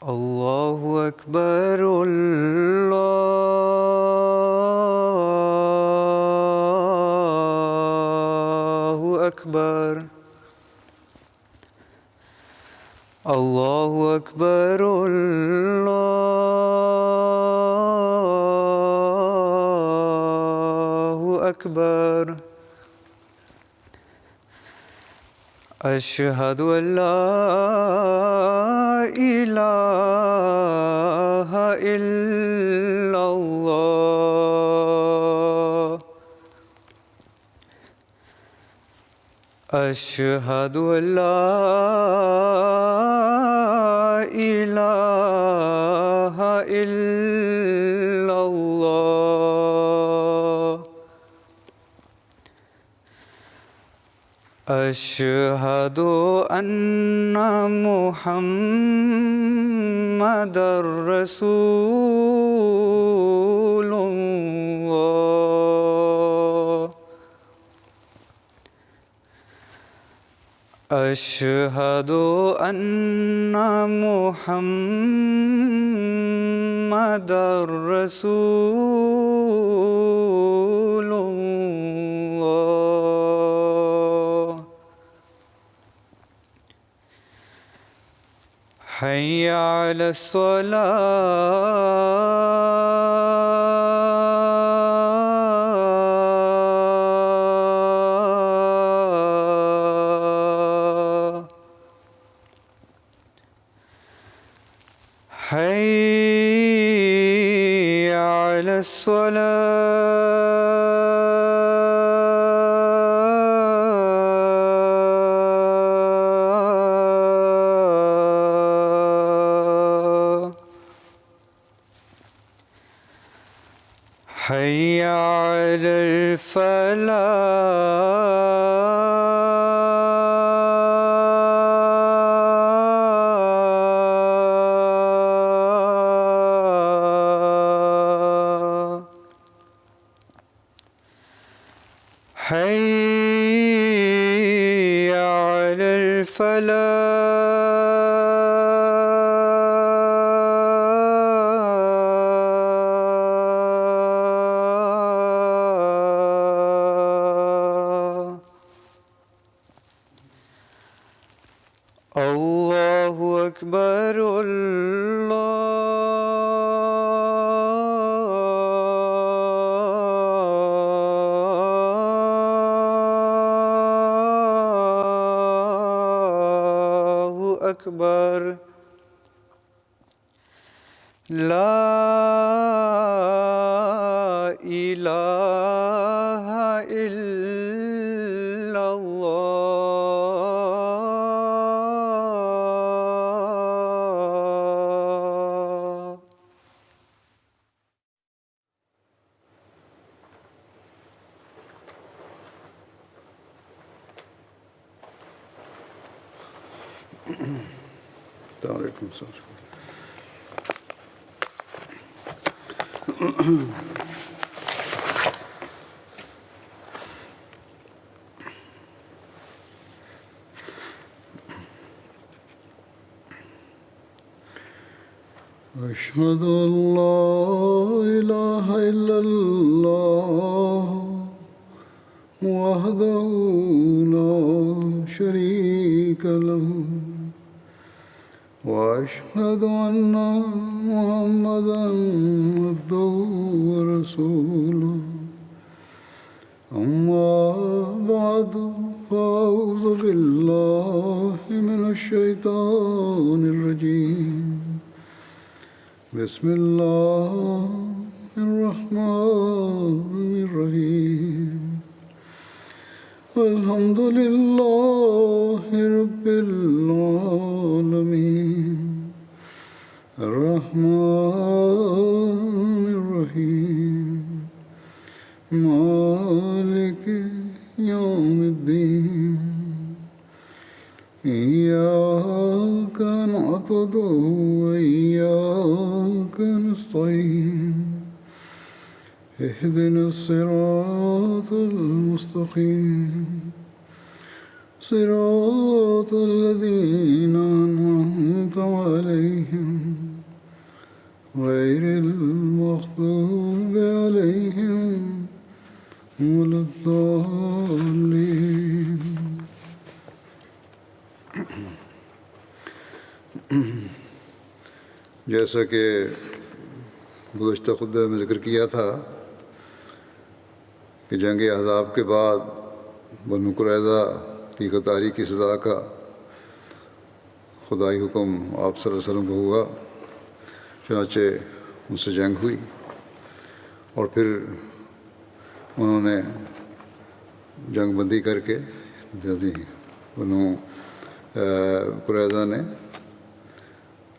الله أكبر الله أكبر الله أكبر الله أكبر أشهد أن لا إله إلا الله أشهد أن لا إله إلا الله أشهد أن محمدًا رسول الله أشهد أن محمدًا رسول الله حي على الصلاة حي على الصلاة حي على الفلاح حي على الفلاح الله أكبر الله أكبر لا إله إلا الله عليكم السلام. أشهد أن لا إله إلا الله وحده لا شريك له وأشهد أن محمدًا عبده ورسوله أما بعد فأعوذ بالله من الشيطان الرجيم بسم الله الرحمن الرحيم الحمد لله رب العالمين الرحمن الرحيم مالك يوم الدين إياك نعبد وإياك نستعين اهدنا الصراط المستقيم صراط الذين أنعمت عليهم غير المغضوب عليهم ولا الضالين. جیسا کہ گزشتہ خطبے میں ذکر کیا تھا کہ جنگ احزاب کے بعد بنو قریظہ کی غداری کی سزا کا خدائی حکم آپ صلی اللہ علیہ وسلم کو ہوا، چنانچہ ان سے جنگ ہوئی اور پھر انہوں نے جنگ بندی کر کے بنو قریظہ نے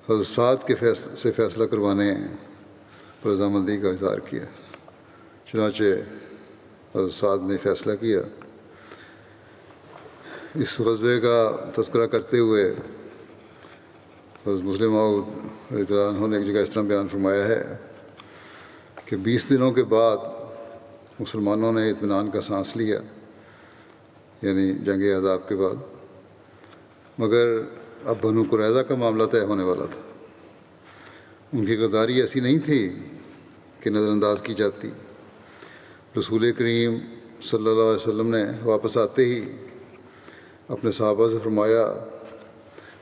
حضرت سعد کے سے فیصلہ کروانے پر رضامندی کا اظہار کیا. چنانچہ حضرت سعد نے فیصلہ کیا. اس غزوے کا تذکرہ کرتے ہوئے حضرت مسلم موعود رضی اللہ عنہ نے ایک جگہ اس طرح بیان فرمایا ہے کہ 20 دنوں کے بعد مسلمانوں نے اطمینان کا سانس لیا، یعنی جنگ احزاب کے بعد، مگر اب بنو قریظہ کا معاملہ طے ہونے والا تھا. ان کی غداری ایسی نہیں تھی کہ نظر انداز کی جاتی. رسول کریم صلی اللہ علیہ وسلم نے واپس آتے ہی اپنے صحابہ سے فرمایا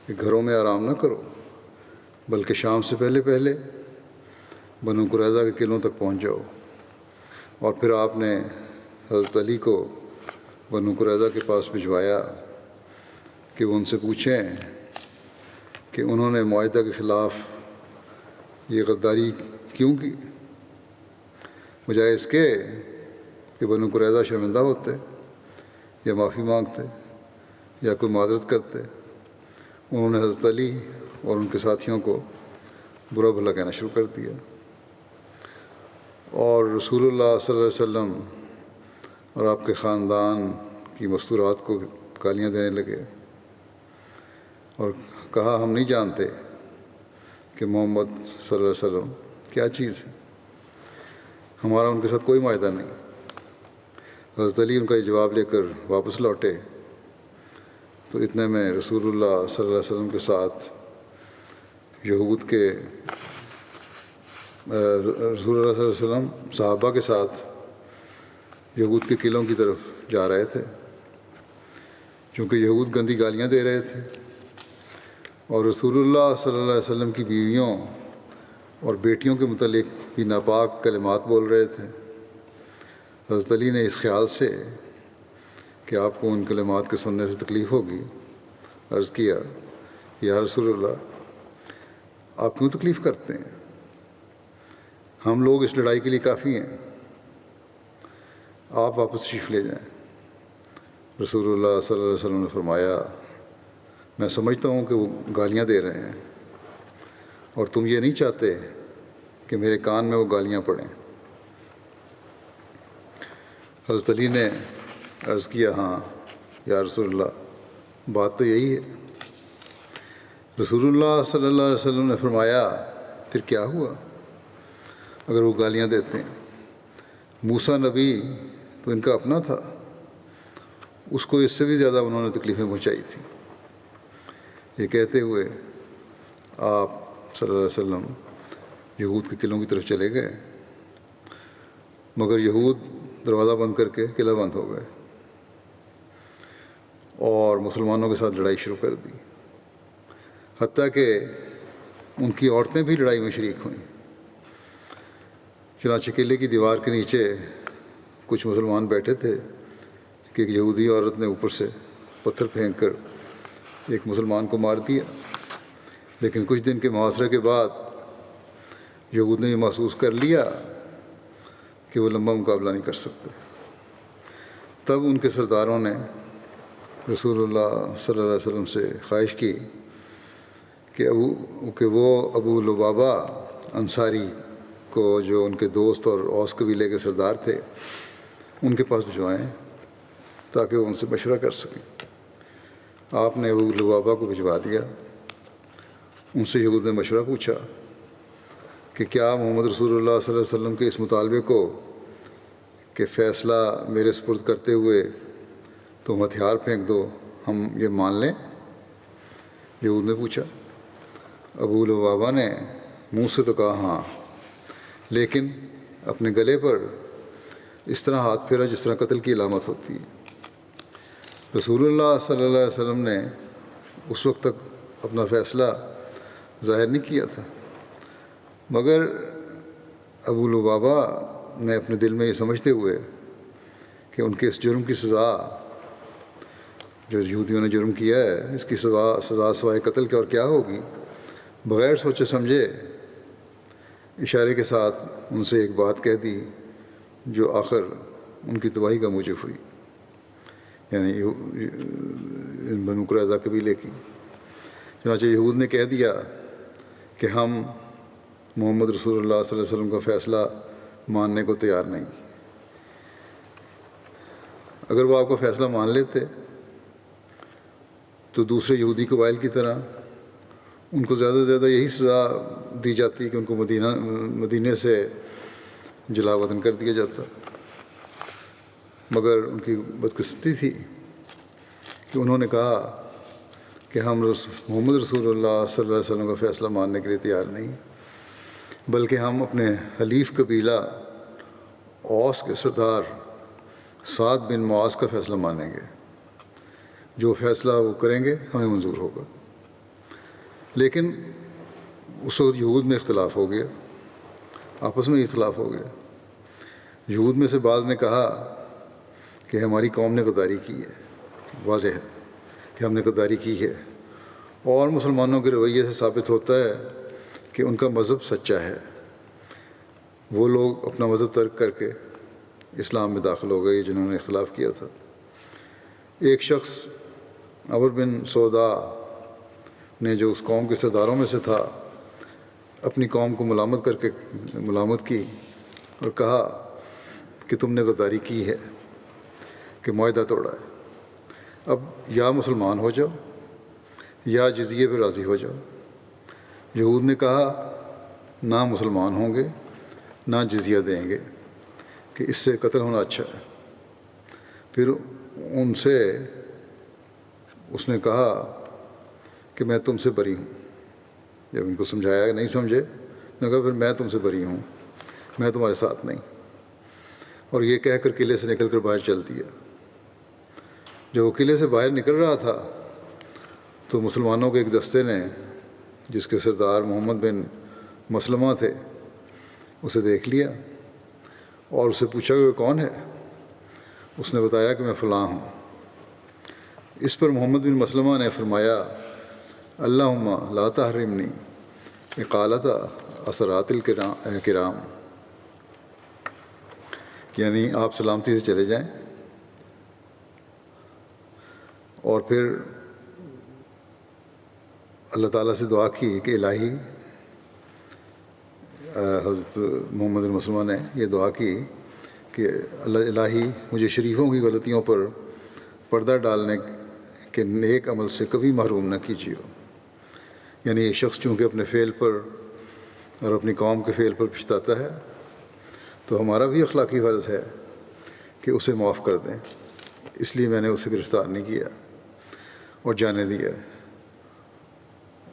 کہ گھروں میں آرام نہ کرو، بلکہ شام سے پہلے پہلے بنو قریظہ کے قلعوں تک پہنچ جاؤ. اور پھر آپ نے حضرت علی کو بنو قریظہ کے پاس بھجوایا کہ وہ ان سے پوچھیں کہ انہوں نے معاہدہ کے خلاف یہ غداری کیوں کی، بجائے اس کے کہ بنو قریظہ شرمندہ ہوتے یا معافی مانگتے یا کوئی معذرت کرتے. انہوں نے حضرت علی اور ان کے ساتھیوں کو برا بھلا کہنا شروع کر دیا اور رسول اللہ صلی اللہ علیہ وسلم اور آپ کے خاندان کی مستورات کو گالیاں دینے لگے اور کہا ہم نہیں جانتے کہ محمد صلی اللہ علیہ وسلم کیا چیز ہے، ہمارا ان کے ساتھ کوئی معاہدہ نہیں. حضرت علی ان کا یہ جواب لے کر واپس لوٹے تو اتنے میں رسول اللہ صلی اللہ علیہ وسلم کے ساتھ یہود کے رسول اللہ صلی اللہ علیہ وسلم صحابہ کے ساتھ یہود کے قلعوں کی طرف جا رہے تھے، چونکہ یہود گندی گالیاں دے رہے تھے اور رسول اللہ صلی اللہ علیہ وسلم کی بیویوں اور بیٹیوں کے متعلق بھی ناپاک کلمات بول رہے تھے. حضرت علی نے اس خیال سے کہ آپ کو ان کلمات کے سننے سے تکلیف ہوگی عرض کیا یا رسول اللہ آپ کیوں تکلیف کرتے ہیں، ہم لوگ اس لڑائی کے لیے کافی ہیں، آپ واپس تشریف لے جائیں. رسول اللہ صلی اللہ علیہ وسلم نے فرمایا میں سمجھتا ہوں کہ وہ گالیاں دے رہے ہیں اور تم یہ نہیں چاہتے کہ میرے کان میں وہ گالیاں پڑیں. حضرت علی نے عرض کیا ہاں یا رسول اللہ بات تو یہی ہے. رسول اللہ صلی اللہ علیہ وسلم نے فرمایا پھر کیا ہوا اگر وہ گالیاں دیتے ہیں، موسیٰ نبی تو ان کا اپنا تھا، اس کو اس سے بھی زیادہ انہوں نے تکلیفیں پہنچائی تھیں. یہ کہتے ہوئے آپ صلی اللہ علیہ وسلم یہود کے قلعوں کی طرف چلے گئے، مگر یہود دروازہ بند کر کے قلعہ بند ہو گئے اور مسلمانوں کے ساتھ لڑائی شروع کر دی، حتیٰ کہ ان کی عورتیں بھی لڑائی میں شریک ہوئیں. چنانچہ قلعے کی دیوار کے نیچے کچھ مسلمان بیٹھے تھے کہ ایک یہودی عورت نے اوپر سے پتھر پھینک کر ایک مسلمان کو مار دیا. لیکن کچھ دن کے محاصرے کے بعد یہود نے یہ محسوس کر لیا کہ وہ لمبا مقابلہ نہیں کر سکتے. تب ان کے سرداروں نے رسول اللہ صلی اللہ علیہ وسلم سے خواہش کی کہ وہ ابو لبابہ انصاری کو، جو ان کے دوست اور اوس قبیلے کے سردار تھے، ان کے پاس بھجوائیں تاکہ وہ ان سے مشورہ کر سکیں. آپ نے ابو لبابہ کو بھجوا دیا. ان سے یہود نے مشورہ پوچھا کہ کیا محمد رسول اللہ صلی اللہ علیہ وسلم کے اس مطالبے کو کہ فیصلہ میرے سپرد کرتے ہوئے تم ہتھیار پھینک دو ہم یہ مان لیں؟ یہود نے پوچھا۔ ابو لبابہ نے منہ سے تو کہا ہاں، لیکن اپنے گلے پر اس طرح ہاتھ پھیرا جس طرح قتل کی علامت ہوتی ہے۔ رسول اللہ صلی اللہ علیہ وسلم نے اس وقت تک اپنا فیصلہ ظاہر نہیں کیا تھا، مگر ابو لبابہ نے اپنے دل میں یہ سمجھتے ہوئے کہ ان کے اس جرم کی سزا، جو یہودیوں نے جرم کیا ہے، اس کی سزا سوائے قتل کے اور کیا ہوگی، بغیر سوچے سمجھے اشارے کے ساتھ ان سے ایک بات کہہ دی جو آخر ان کی تباہی کا موجب ہوئی، یعنی بنو قریظہ قبیلے کی۔ چنانچہ یہود نے کہہ دیا کہ ہم محمد رسول اللہ صلی اللہ علیہ وسلم کا فیصلہ ماننے کو تیار نہیں۔ اگر وہ آپ کا فیصلہ مان لیتے تو دوسرے یہودی قبائل کی طرح ان کو زیادہ سے زیادہ یہی سزا دی جاتی کہ ان کو مدینے سے جلا وطن کر دیا جاتا، مگر ان کی بدقسمتی تھی کہ انہوں نے کہا کہ ہم محمد رسول اللہ صلی اللہ علیہ وسلم کا فیصلہ ماننے کے لیے تیار نہیں، بلکہ ہم اپنے حلیف قبیلہ اوس کے سردار سعد بن معاذ کا فیصلہ مانیں گے، جو فیصلہ وہ کریں گے ہمیں منظور ہوگا۔ لیکن اس وقت یہود میں اختلاف ہو گیا، آپس میں اختلاف ہو گیا۔ یہود میں سے بعض نے کہا کہ ہماری قوم نے غداری کی ہے، واضح ہے کہ ہم نے غداری کی ہے، اور مسلمانوں کے رویے سے ثابت ہوتا ہے کہ ان کا مذہب سچا ہے۔ وہ لوگ اپنا مذہب ترک کر کے اسلام میں داخل ہو گئے جنہوں نے اختلاف کیا تھا۔ ایک شخص عمرو بن سودا نے، جو اس قوم کے سرداروں میں سے تھا، اپنی قوم کو ملامت کی اور کہا کہ تم نے غداری کی ہے کہ معاہدہ توڑا ہے، اب یا مسلمان ہو جاؤ یا جزیے پہ راضی ہو جاؤ۔ یہود نے کہا نہ مسلمان ہوں گے نہ جزیہ دیں گے، کہ اس سے قتل ہونا اچھا ہے۔ پھر ان سے اس نے کہا کہ میں تم سے بری ہوں۔ جب ان کو سمجھایا نہیں سمجھے، نے کہا پھر میں تم سے بری ہوں، میں تمہارے ساتھ نہیں، اور یہ کہہ کر قلعے سے نکل کر باہر چل دیا۔ جب وہ قلعے سے باہر نکل رہا تھا تو مسلمانوں کے ایک دستے نے، جس کے سردار محمد بن مسلمہ تھے، اسے دیکھ لیا اور اسے پوچھا کہ وہ کون ہے۔ اس نے بتایا کہ میں فلاں ہوں۔ اس پر محمد بن مسلمہ نے فرمایا اللہم لا تحرمنی اقالۃ اسرات الکرام، یعنی آپ سلامتی سے چلے جائیں۔ اور پھر اللہ تعالیٰ سے دعا کی کہ الہی، حضرت محمد بن مسلمہ نے یہ دعا کی کہ الہی مجھے شریفوں کی غلطیوں پر پردہ ڈالنے کے نیک عمل سے کبھی محروم نہ کیجیے۔ یعنی یہ شخص چونکہ اپنے فعل پر اور اپنی قوم کے فعل پر پچھتاتا ہے، تو ہمارا بھی اخلاقی فرض ہے کہ اسے معاف کر دیں۔ اس لیے میں نے اسے گرفتار نہیں کیا اور جانے دیا،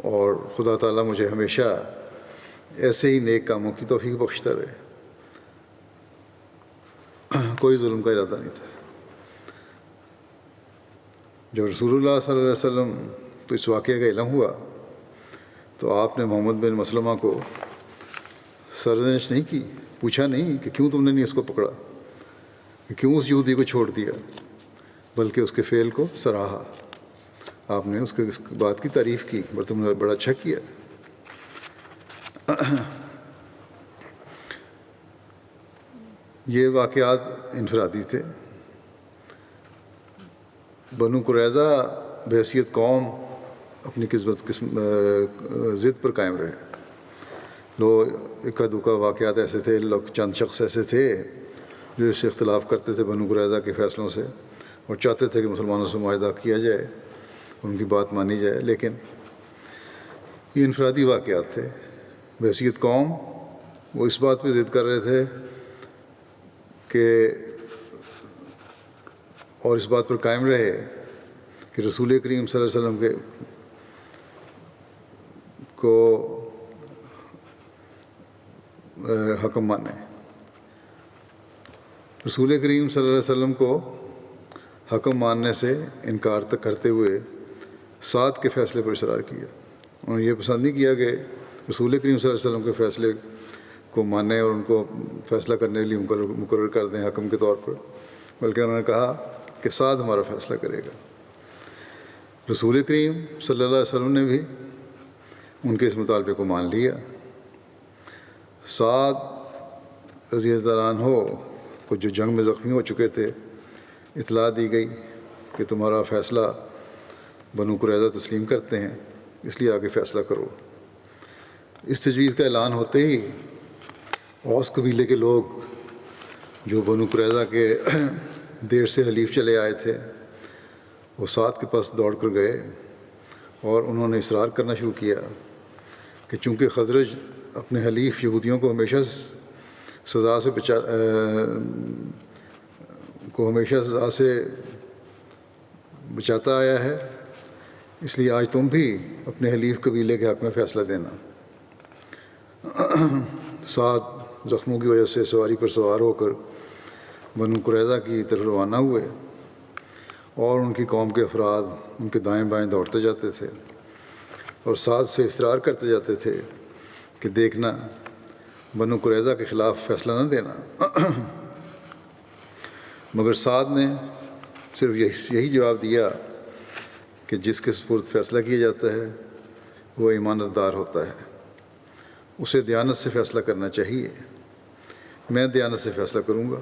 اور خدا تعالیٰ مجھے ہمیشہ ایسے ہی نیک کاموں کی توفیق بخشتا رہے۔ کوئی ظلم کا ارادہ نہیں تھا۔ جب رسول اللہ صلی اللہ علیہ وسلم تو اس واقعے کا علم ہوا تو آپ نے محمد بن مسلمہ کو سرزنش نہیں کی، پوچھا نہیں کہ کیوں تم نے نہیں اس کو پکڑا، کہ کیوں اس یہودی کو چھوڑ دیا، بلکہ اس کے فعل کو سراہا۔ آپ نے اس بات کی تعریف کی، پر تم نے بڑا اچھا کیا۔ یہ واقعات انفرادی تھے۔ بنو قریظہ بحیثیت قوم اپنی ضد پر قائم رہے۔ اکا دکا واقعات ایسے تھے، چند شخص ایسے تھے جو اس سے اختلاف کرتے تھے بنو قریظہ کے فیصلوں سے، اور چاہتے تھے کہ مسلمانوں سے معاہدہ کیا جائے، ان کی بات مانی جائے، لیکن یہ انفرادی واقعات تھے۔ بحیثیت قوم وہ اس بات پہ ضد کر رہے تھے کہ، اور اس بات پر قائم رہے کہ رسول کریم صلی اللہ علیہ وسلم کو حکم مانیں. رسول کریم صلی اللہ علیہ وسلم کو حکم ماننے سے انکار تک کرتے ہوئے سعد کے فیصلے پر اصرار کیا. انہوں نے یہ پسند نہیں کیا کہ رسول کریم صلی اللہ علیہ وسلم کے فیصلے کو مانیں اور ان کو فیصلہ کرنے کے لیے مقرر کر دیں حکم کے طور پر، بلکہ انہوں نے کہا کہ سعد ہمارا فیصلہ کرے گا. رسول کریم صلی اللہ علیہ وسلم نے بھی ان کے اس مطالبے کو مان لیا. سعد رضی اللہ عنہ کو جو جنگ میں زخمی ہو چکے تھے اطلاع دی گئی کہ تمہارا فیصلہ بنو قریظہ تسلیم کرتے ہیں، اس لیے آگے فیصلہ کرو. اس تجویز کا اعلان ہوتے ہی اوس قبیلے کے لوگ جو بنو قریظہ کے دیر سے حلیف چلے آئے تھے وہ سعد کے پاس دوڑ کر گئے اور انہوں نے اصرار کرنا شروع کیا کہ چونکہ خزرج اپنے حلیف یہودیوں کو ہمیشہ سزا سے بچاتا آیا ہے، اس لیے آج تم بھی اپنے حلیف قبیلے کے حق میں فیصلہ دینا. سعد زخموں کی وجہ سے سواری پر سوار ہو کر بنو قریظہ کی طرف روانہ ہوئے اور ان کی قوم کے افراد ان کے دائیں بائیں دوڑتے جاتے تھے اور سعد سے اصرار کرتے جاتے تھے کہ دیکھنا بنو قریظہ کے خلاف فیصلہ نہ دینا. مگر سعد نے صرف یہی جواب دیا کہ جس کے سپرد فیصلہ کیا جاتا ہے وہ ایمانت دار ہوتا ہے، اسے دیانت سے فیصلہ کرنا چاہیے، میں دیانت سے فیصلہ کروں گا.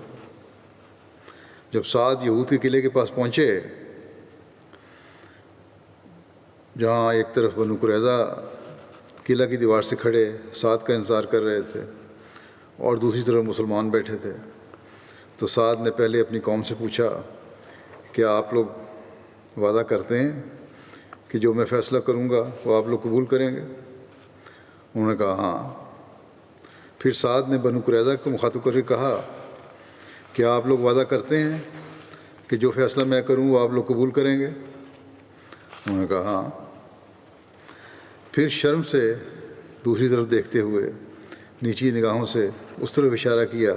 جب سعد یہود کے قلعے کے پاس پہنچے جہاں ایک طرف بنو قریظہ قلعہ کی دیوار سے کھڑے سعد کا انتظار کر رہے تھے اور دوسری طرف مسلمان بیٹھے تھے، تو سعد نے پہلے اپنی قوم سے پوچھا کیا آپ لوگ وعدہ کرتے ہیں کہ جو میں فیصلہ کروں گا وہ آپ لوگ قبول کریں گے؟ انہوں نے کہا ہاں. پھر سعد نے بنو قریظہ کو مخاطب کر کے کہا کیا آپ لوگ وعدہ کرتے ہیں کہ جو فیصلہ میں کروں وہ آپ لوگ قبول کریں گے؟ انہوں نے کہا ہاں. پھر شرم سے دوسری طرف دیکھتے ہوئے نیچی نگاہوں سے اس طرف اشارہ کیا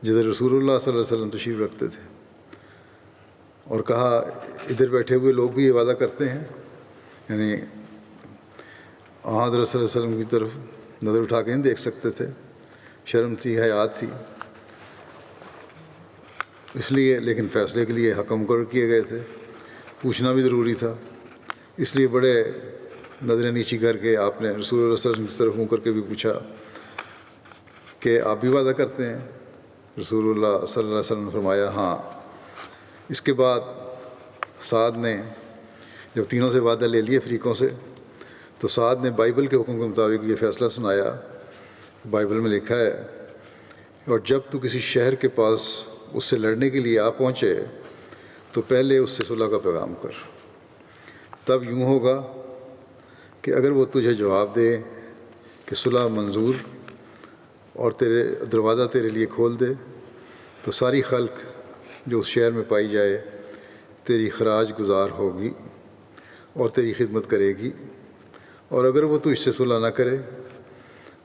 جدھر رسول اللہ صلی اللہ علیہ وسلم تشریف رکھتے تھے اور کہا ادھر بیٹھے ہوئے لوگ بھی یہ وعدہ کرتے ہیں، یعنی حضرت صلی اللہ علیہ وسلم کی طرف نظر اٹھا کے نہیں دیکھ سکتے تھے، شرم تھی، حیات تھی، اس لیے. لیکن فیصلے کے لیے حکم مقرر کیے گئے تھے، پوچھنا بھی ضروری تھا، اس لیے بڑے نظریں نیچی کر کے آپ نے رسول اللہ صلی اللہ علیہ وسلم کی طرف منہ کر کے بھی پوچھا کہ آپ بھی وعدہ کرتے ہیں؟ رسول اللہ صلی اللہ علیہ وسلم نے فرمایا ہاں. اس کے بعد سعد نے جب تینوں سے وعدہ لے لیے فریقوں سے تو سعد نے بائبل کے حکم کے مطابق یہ فیصلہ سنایا. بائبل میں لکھا ہے اور جب تو کسی شہر کے پاس اس سے لڑنے کے لیے آ پہنچے تو پہلے اس سے صلح کا پیغام کر، تب یوں ہوگا کہ اگر وہ تجھے جواب دے کہ صلح منظور اور تیرے دروازہ تیرے لیے کھول دے تو ساری خلق جو اس شہر میں پائی جائے تیری خراج گزار ہوگی اور تیری خدمت کرے گی، اور اگر وہ تجھ سے صلح نہ کرے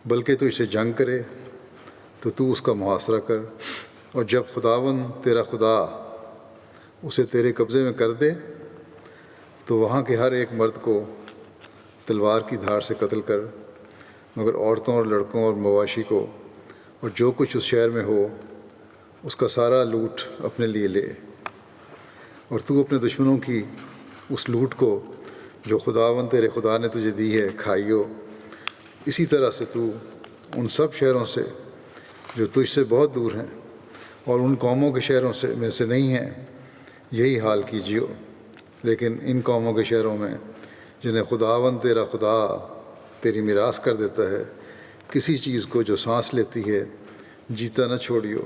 بلکہ تجھ سے جنگ کرے تو اس کا محاصرہ کر، اور جب خداوند تیرا خدا اسے تیرے قبضے میں کر دے تو وہاں کے ہر ایک مرد کو تلوار کی دھار سے قتل کر، مگر عورتوں اور لڑکوں اور مواشی کو اور جو کچھ اس شہر میں ہو اس کا سارا لوٹ اپنے لیے لے، اور تو اپنے دشمنوں کی اس لوٹ کو جو خداوند تیرے خدا نے تجھے دی ہے کھائیو. اسی طرح سے تو ان سب شہروں سے جو تجھ سے بہت دور ہیں اور ان قوموں کے شہروں میں سے نہیں ہیں یہی حال کیجیو. لیکن ان قوموں کے شہروں میں جنہیں خداوند تیرا خدا تیری میراث کر دیتا ہے کسی چیز کو جو سانس لیتی ہے جیتا نہ چھوڑیو،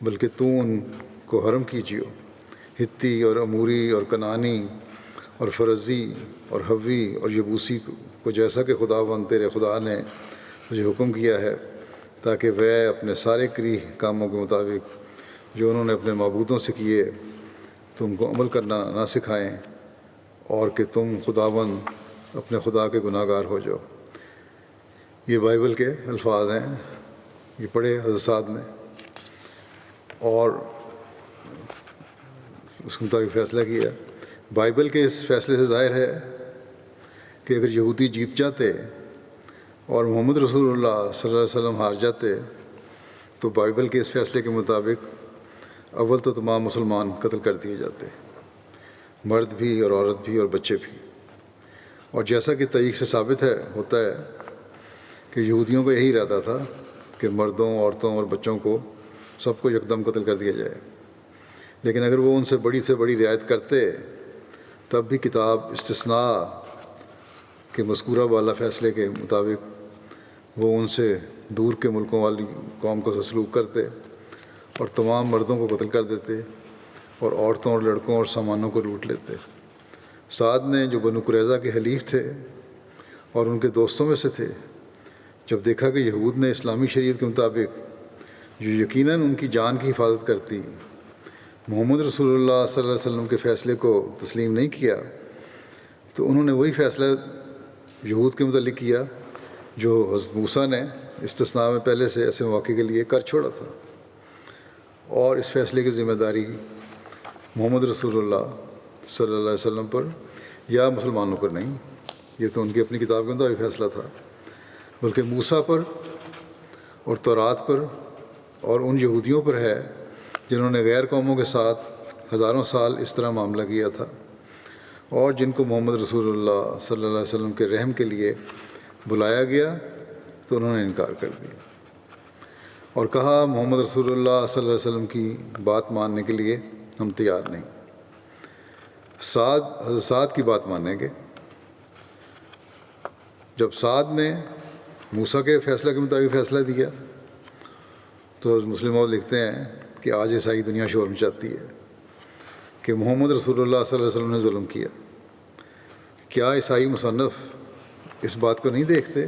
بلکہ تو ان کو حرم کیجیو. ہتی اور اموری اور کنانی اور فرزی اور حوی اور یبوسی کو جیسا کہ خداوند تیرے خدا نے مجھے حکم کیا ہے، تاکہ وہ اپنے سارے کریہ کاموں کے مطابق جو انہوں نے اپنے معبودوں سے کیے تم کو عمل کرنا نہ سکھائیں اور کہ تم خداوند اپنے خدا کے گناہ گار ہو جاؤ۔ یہ بائبل کے الفاظ ہیں، یہ پڑھے حضرت سعد نے، اور اس کے مطابق فیصلہ کیا۔ بائبل کے اس فیصلے سے ظاہر ہے کہ اگر یہودی جیت جاتے اور محمد رسول اللہ صلی اللہ علیہ وسلم ہار جاتے تو بائبل کے اس فیصلے کے مطابق اول تو تمام مسلمان قتل کر دیے جاتے، مرد بھی اور عورت بھی اور بچے بھی۔ اور جیسا کہ تاریخ سے ثابت ہوتا ہے کہ یہودیوں کا یہی ارادہ تھا کہ مردوں، عورتوں اور بچوں کو سب کو یکدم قتل کر دیا جائے، لیکن اگر وہ ان سے بڑی رعایت کرتے تب بھی کتاب استثناء کے مذکورہ بالا فیصلے کے مطابق وہ ان سے دور کے ملکوں والی قوم کو سلوک کرتے اور تمام مردوں کو قتل کر دیتے اور عورتوں اور لڑکوں اور سامانوں کو لوٹ لیتے۔ سعد نے، جو بنو قریظہ کے حلیف تھے اور ان کے دوستوں میں سے تھے، جب دیکھا کہ یہود نے اسلامی شریعت کے مطابق، جو یقیناً ان کی جان کی حفاظت کرتی، محمد رسول اللہ صلی اللہ علیہ وسلم کے فیصلے کو تسلیم نہیں کیا، تو انہوں نے وہی فیصلہ یہود کے متعلق کیا جو حضرت موسیٰ نے استثناء میں پہلے سے ایسے مواقع کے لیے کر چھوڑا تھا، اور اس فیصلے کی ذمہ داری محمد رسول اللہ صلی اللہ علیہ وسلم پر یا مسلمانوں پر نہیں، یہ تو ان کی اپنی کتاب کے مطابق فیصلہ تھا، بلکہ موسیٰ پر اور تورات پر اور ان یہودیوں پر ہے جنہوں نے غیر قوموں کے ساتھ ہزاروں سال اس طرح معاملہ کیا تھا، اور جن کو محمد رسول اللہ صلی اللہ علیہ وسلم کے رحم کے لیے بلایا گیا تو انہوں نے انکار کر دیا اور کہا محمد رسول اللہ صلی اللہ علیہ وسلم کی بات ماننے کے لیے ہم تیار نہیں۔ حضرت سعد کی بات مانیں گے۔ جب سعد نے موسیٰ کے فیصلہ کے مطابق فیصلہ دیا تو مسلم موعود لکھتے ہیں کہ آج عیسائی دنیا شور مچاتی ہے کہ محمد رسول اللہ صلی اللہ علیہ وسلم نے ظلم کیا۔ کیا عیسائی مصنف اس بات کو نہیں دیکھتے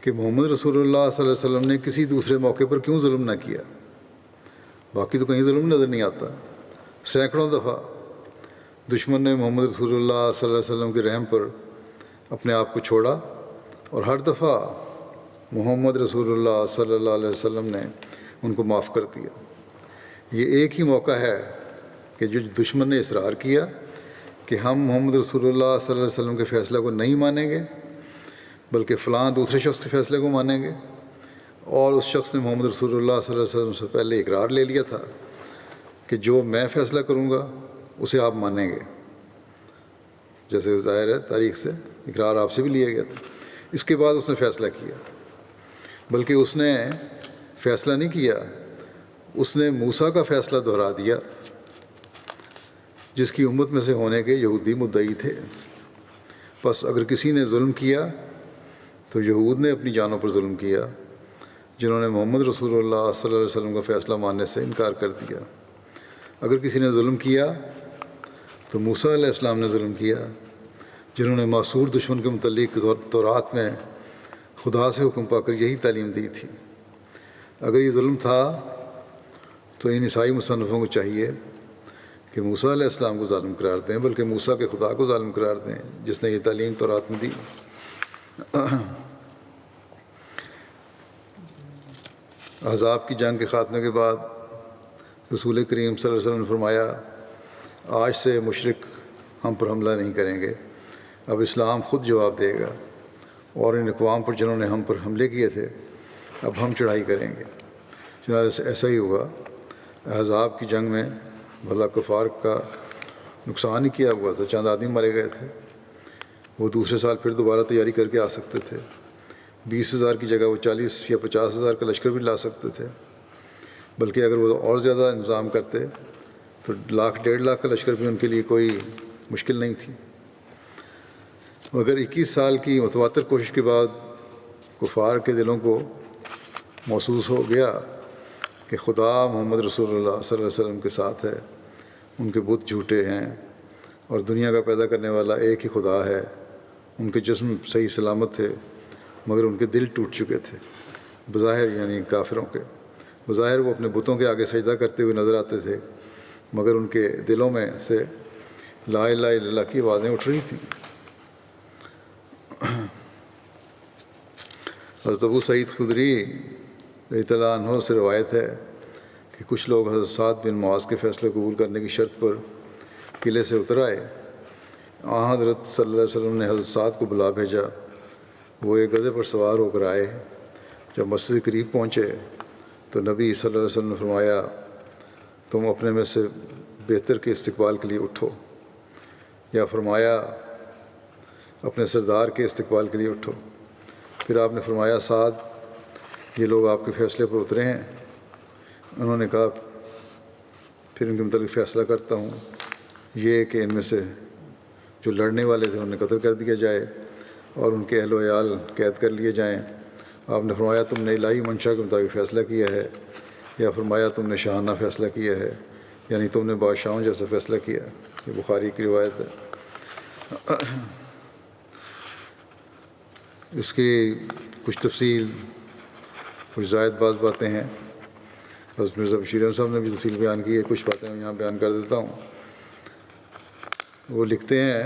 کہ محمد رسول اللہ صلی اللہ علیہ وسلم نے کسی دوسرے موقع پر کیوں ظلم نہ کیا؟ باقی تو کہیں ظلم نظر نہیں آتا۔ سینکڑوں دفعہ دشمن نے محمد رسول اللہ صلی اللہ علیہ وسلم کے رحم پر اپنے آپ کو چھوڑا، اور ہر دفعہ محمد رسول اللہ صلی اللہ علیہ وسلم نے ان کو معاف کر دیا۔ یہ ایک ہی موقع ہے کہ جو دشمن نے اصرار کیا کہ ہم محمد رسول اللہ صلی اللہ علیہ وسلم کے فیصلہ کو نہیں مانیں گے بلکہ فلاں دوسرے شخص کے فیصلے کو مانیں گے، اور اس شخص نے محمد رسول اللہ صلی اللہ علیہ وسلم سے پہلے اقرار لے لیا تھا کہ جو میں فیصلہ کروں گا اسے آپ مانیں گے، جیسے ظاہر ہے تاریخ سے اقرار آپ سے بھی لیا گیا تھا۔ اس کے بعد اس نے فیصلہ کیا، بلکہ اس نے فیصلہ نہیں کیا، اس نے موسیٰ کا فیصلہ دہرا دیا جس کی امت میں سے ہونے کے یہودی مدعی تھے۔ پس اگر کسی نے ظلم کیا تو یہود نے اپنی جانوں پر ظلم کیا، جنہوں نے محمد رسول اللہ صلی اللہ علیہ وسلم کا فیصلہ ماننے سے انکار کر دیا۔ اگر کسی نے ظلم کیا تو موسیٰ علیہ السلام نے ظلم کیا، جنہوں نے معصور دشمن کے متعلق تورات میں خدا سے حکم پا کر یہی تعلیم دی تھی۔ اگر یہ ظلم تھا تو ان عیسائی مصنفوں کو چاہیے کہ موسیٰ علیہ السلام کو ظالم قرار دیں، بلکہ موسیٰ کے خدا کو ظالم قرار دیں جس نے یہ تعلیم تورات میں دی۔ احزاب کی جنگ کے خاتمے کے بعد رسول کریم صلی اللہ علیہ وسلم نے فرمایا، آج سے مشرک ہم پر حملہ نہیں کریں گے، اب اسلام خود جواب دے گا، اور ان اقوام پر جنہوں نے ہم پر حملے کیے تھے اب ہم چڑھائی کریں گے۔ چنانچہ ایسا ہی ہوا۔ احزاب کی جنگ میں بھلا کفار کا نقصان ہی کیا ہوا تھا، چند آدمی مارے گئے تھے، وہ دوسرے سال پھر دوبارہ تیاری کر کے آ سکتے تھے۔ 20,000 کی جگہ وہ 40 یا 50,000 کا لشکر بھی لا سکتے تھے، بلکہ اگر وہ اور زیادہ انتظام کرتے تو 1,00,000 1.5 لاکھ کا لشکر بھی ان کے لیے کوئی مشکل نہیں تھی۔ مگر 21 سال کی متواتر کوشش کے بعد کفار کے دلوں کو محسوس ہو گیا کہ خدا محمد رسول اللہ صلی اللہ علیہ وسلم کے ساتھ ہے، ان کے بت جھوٹے ہیں اور دنیا کا پیدا کرنے والا ایک ہی خدا ہے۔ ان کے جسم صحیح سلامت تھے مگر ان کے دل ٹوٹ چکے تھے، بظاہر یعنی کافروں کے، بظاہر وہ اپنے بتوں کے آگے سجدہ کرتے ہوئے نظر آتے تھے مگر ان کے دلوں میں سے لا الہ الا اللہ کی آوازیں اٹھ رہی تھیں۔ حضرت ابو سعید خدری رضی اللہ عنہ سے روایت ہے کہ کچھ لوگ حضرت سعد بن معاذ کے فیصلے قبول کرنے کی شرط پر قلعے سے اتر آئے۔ حضرت صلی اللہ علیہ وسلم نے حضرت سعد کو بلا بھیجا۔ وہ ایک گدھے پر سوار ہو کر آئے۔ جب مسجد کے قریب پہنچے تو نبی صلی اللہ علیہ وسلم نے فرمایا، تم اپنے میں سے بہتر کے استقبال کے لیے اٹھو، یا فرمایا اپنے سردار کے استقبال کے لیے اٹھو۔ پھر آپ نے فرمایا، سعد، یہ لوگ آپ کے فیصلے پر اترے ہیں۔ انہوں نے کہا، پھر ان کے متعلق فیصلہ کرتا ہوں، یہ کہ ان میں سے جو لڑنے والے تھے انہیں قتل کر دیا جائے اور ان کے اہل و عیال قید کر لیے جائیں۔ آپ نے فرمایا، تم نے الہی منشا کے مطابق فیصلہ کیا ہے، یا فرمایا تم نے شاہانہ فیصلہ کیا ہے، یعنی تم نے بادشاہوں جیسا فیصلہ کیا۔ یہ بخاری کی روایت ہے۔ اس کی کچھ تفصیل، کچھ زائد بعض باتیں ہیں۔ حضرت مرزا بشیر احمد صاحب نے بھی تفصیل بیان کی ہے، کچھ باتیں میں یہاں بیان کر دیتا ہوں۔ وہ لکھتے ہیں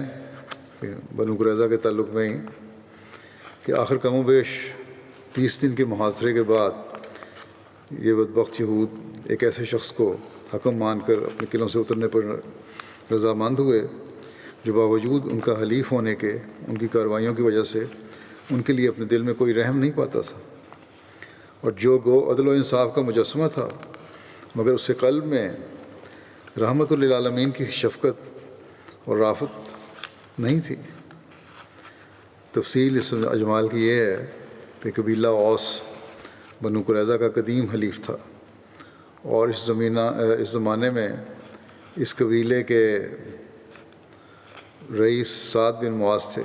کہ بنو قریظہ کے تعلق میں ہی کہ آخر کم و بیش 20 دن کے محاصرے کے بعد یہ بدبخت یہود ایک ایسے شخص کو حکم مان کر اپنے قلعوں سے اترنے پر رضامند ہوئے جو باوجود ان کا حلیف ہونے کے ان کی کارروائیوں کی وجہ سے ان کے لیے اپنے دل میں کوئی رحم نہیں پاتا تھا، اور جو گو عدل و انصاف کا مجسمہ تھا مگر اس کے قلب میں رحمت للعالمین کی شفقت اور رافت نہیں تھی۔ تفصیل اس اجمال کی یہ ہے کہ قبیلہ اوس بنو قریظہ کا قدیم حلیف تھا، اور اس زمانے میں اس قبیلے کے رئیس سعد بن معاذ تھے،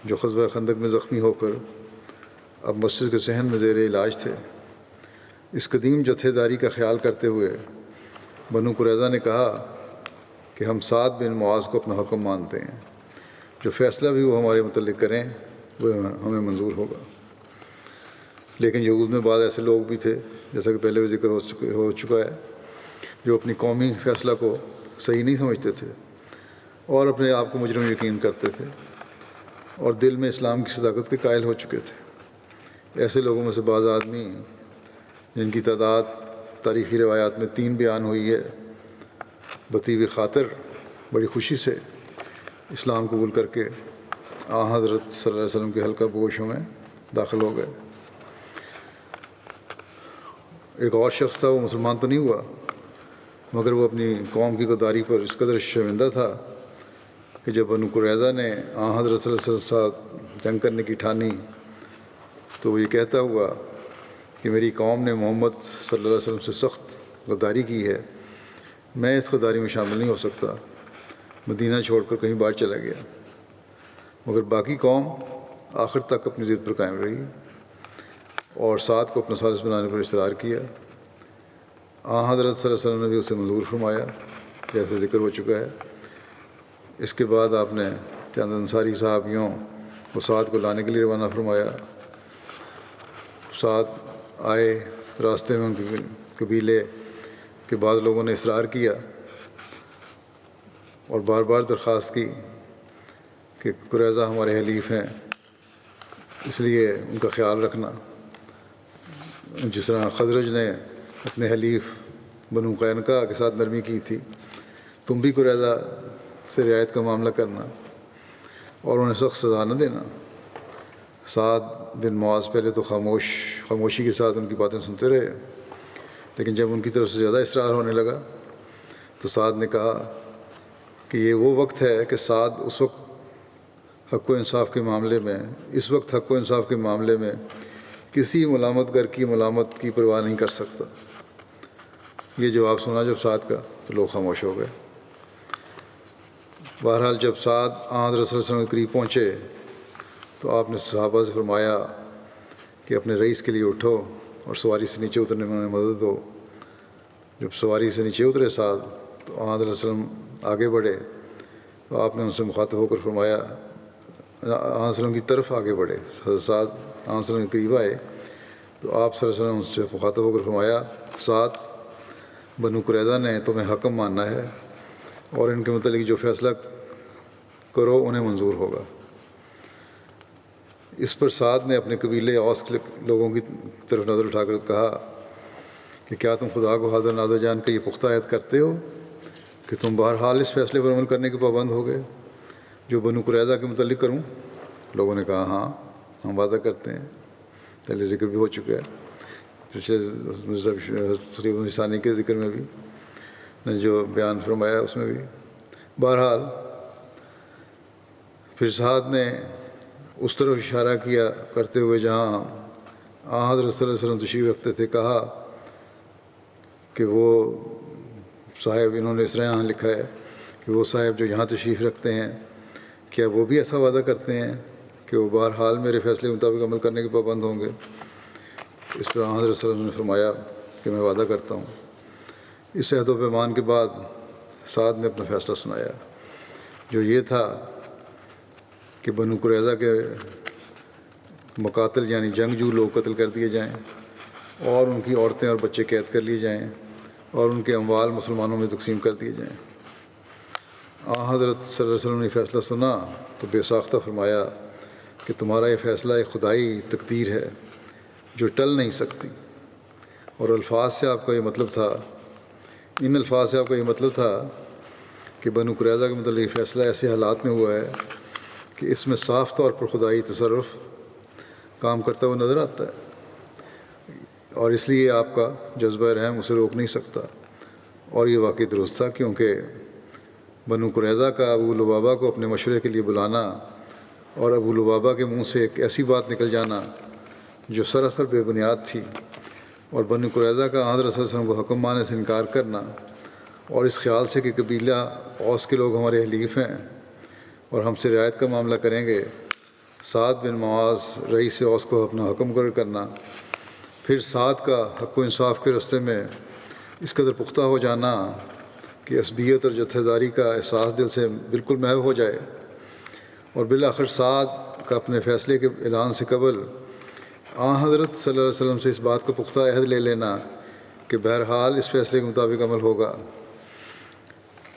جو غزوہ خندق میں زخمی ہو کر اب مسجد کے صحن میں زیر علاج تھے۔ اس قدیم جتھے داری کا خیال کرتے ہوئے بنو قریظہ نے کہا کہ ہم سعد بن معاذ کو اپنا حکم مانتے ہیں، جو فیصلہ بھی وہ ہمارے متعلق کریں وہ ہمیں منظور ہوگا۔ لیکن یہود میں بعض ایسے لوگ بھی تھے، جیسا کہ پہلے بھی ذکر ہو چکا ہے، جو اپنی قومی فیصلہ کو صحیح نہیں سمجھتے تھے اور اپنے آپ کو مجرم یقین کرتے تھے، اور دل میں اسلام کی صداقت کے قائل ہو چکے تھے۔ ایسے لوگوں میں سے بعض آدمی جن کی تعداد تاریخی روایات میں 3 بیان ہوئی ہے، بطیب خاطر بڑی خوشی سے اسلام قبول کر کے حضرت صلی اللہ علیہ وسلم کے حلقہ بگوشوں میں داخل ہو گئے۔ ایک اور شخص تھا، وہ مسلمان تو نہیں ہوا مگر وہ اپنی قوم کی غداری پر اس قدر شرمندہ تھا کہ جب بنو قریظہ نے حضرت صلی اللہ علیہ وسلم کے ساتھ جنگ کرنے کی ٹھانی تو وہ یہ کہتا ہوا کہ میری قوم نے محمد صلی اللہ علیہ وسلم سے سخت غداری کی ہے، میں اس غداری میں شامل نہیں ہو سکتا، مدینہ چھوڑ کر کہیں باہر چلا گیا۔ مگر باقی قوم آخر تک اپنی ضد پر قائم رہی اور سعد کو اپنا ثالث بنانے پر اصرار کیا۔ حضرت صلی اللہ علیہ وسلم نے بھی اسے منظور فرمایا، جیسے ذکر ہو چکا ہے۔ اس کے بعد آپ نے چند انصاری صحابیوں کو سعد کو لانے کے لیے روانہ فرمایا۔ سعد آئے، راستے میں ان کے قبیلے کے بعد لوگوں نے اصرار کیا اور بار بار درخواست کی کہ قریظہ ہمارے حلیف ہیں، اس لیے ان کا خیال رکھنا۔ جس طرح خزرج نے اپنے حلیف بنو قینقاع کے ساتھ نرمی کی تھی، تم بھی قریظہ سے رعایت کا معاملہ کرنا اور انہیں سخت سزا نہ دینا۔ سعد بن معاذ پہلے تو خاموشی کے ساتھ ان کی باتیں سنتے رہے، لیکن جب ان کی طرف سے زیادہ اصرار ہونے لگا تو سعد نے کہا کہ یہ وہ وقت ہے کہ سعد اس وقت حق و انصاف کے معاملے میں کسی ملامت گر کی ملامت کی پرواہ نہیں کر سکتا۔ یہ جواب سنا جب سعد کا تو لوگ خاموش ہو گئے۔ بہرحال جب سعد حضرت صلی اللہ علیہ وسلم کے قریب پہنچے تو آپ نے صحابہ سے فرمایا کہ اپنے رئیس کے لیے اٹھو اور سواری سے نیچے اترنے میں مدد دو۔ جب سواری سے نیچے اترے سعد تو حضرت صلی اللہ علیہ وسلم آگے بڑھے تو آپ نے ان سے مخاطب ہو کر فرمایا، حضرت صلی اللہ علیہ وسلم کی طرف آگے بڑھے۔ حضرت سعد حضرت صلی اللہ علیہ وسلم کے قریب آئے تو آپ صلی اللہ علیہ وسلم ان سے مخاطب ہو کر فرمایا، سعد، بنو قریظہ نے تمہیں حکم ماننا ہے اور ان کے متعلق جو فیصلہ کرو انہیں منظور ہوگا۔ اس پر سعد نے اپنے قبیلے اوس کے لوگوں کی طرف نظر اٹھا کر کہا کہ کیا تم خدا کو حاضر نادر جان کر یہ پختہ عہد کرتے ہو کہ تم بہرحال اس فیصلے پر عمل کرنے کے پابند ہو گئے جو بنو قریظہ کے متعلق کروں؟ لوگوں نے کہا ہاں ہم وعدہ کرتے ہیں۔ پہلے ذکر بھی ہو چکا ہے پچھلے سلیب الثانی کے ذکر میں بھی نے جو بیان فرمایا اس میں بھی۔ بہرحال پھر سعد نے اس طرف اشارہ کیا کرتے ہوئے جہاں حضرت صلی اللہ علیہ وسلم تشریف رکھتے تھے کہا کہ وہ صاحب، انہوں نے اس طرح یہاں لکھا ہے کہ وہ صاحب جو یہاں تشریف رکھتے ہیں کیا وہ بھی ایسا وعدہ کرتے ہیں کہ وہ بہرحال میرے فیصلے کے مطابق عمل کرنے کے پابند ہوں گے؟ اس پر حضرت صلی اللہ علیہ وسلم نے فرمایا کہ میں وعدہ کرتا ہوں۔ اس عہد و پیمان کے بعد سعد نے اپنا فیصلہ سنایا جو یہ تھا کہ بنو قریظہ کے مقاتل یعنی جنگجو لوگ قتل کر دیے جائیں اور ان کی عورتیں اور بچے قید کر لیے جائیں اور ان کے اموال مسلمانوں میں تقسیم کر دیے جائیں۔ حضرت صلی اللہ علیہ وسلم نے فیصلہ سنا تو بے ساختہ فرمایا کہ تمہارا یہ فیصلہ ایک خدائی تقدیر ہے جو ٹل نہیں سکتی، اور الفاظ سے آپ کا یہ مطلب تھا، ان الفاظ سے آپ کا یہ مطلب تھا کہ بنو قریظہ کے متعلق فیصلہ ایسے حالات میں ہوا ہے کہ اس میں صاف طور پر خدائی تصرف کام کرتا ہوا نظر آتا ہے، اور اس لیے آپ کا جذبہ رحم اسے روک نہیں سکتا۔ اور یہ واقعی درست تھا کیونکہ بنو قریظہ کا ابو لبابہ کو اپنے مشورے کے لیے بلانا اور ابو لبابہ کے منہ سے ایک ایسی بات نکل جانا جو سراسر بے بنیاد تھی، اور بنو قریظہ کا حضرت صلی اللہ علیہ وسلم کو حکم ماننے سے انکار کرنا، اور اس خیال سے کہ قبیلہ اوس کے لوگ ہمارے حلیف ہیں اور ہم سے رعایت کا معاملہ کریں گے، سعد بن معاذ رئیس اوس کو اپنا حکم مقرر کرنا، پھر سعد کا حق و انصاف کے راستے میں اس قدر پختہ ہو جانا کہ عصبیت اور جتھے داری کا احساس دل سے بالکل محو ہو جائے، اور بالآخر سعد کا اپنے فیصلے کے اعلان سے قبل حضرت صلی اللہ علیہ وسلم سے اس بات کا پختہ عہد لے لینا کہ بہرحال اس فیصلے کے مطابق عمل ہوگا۔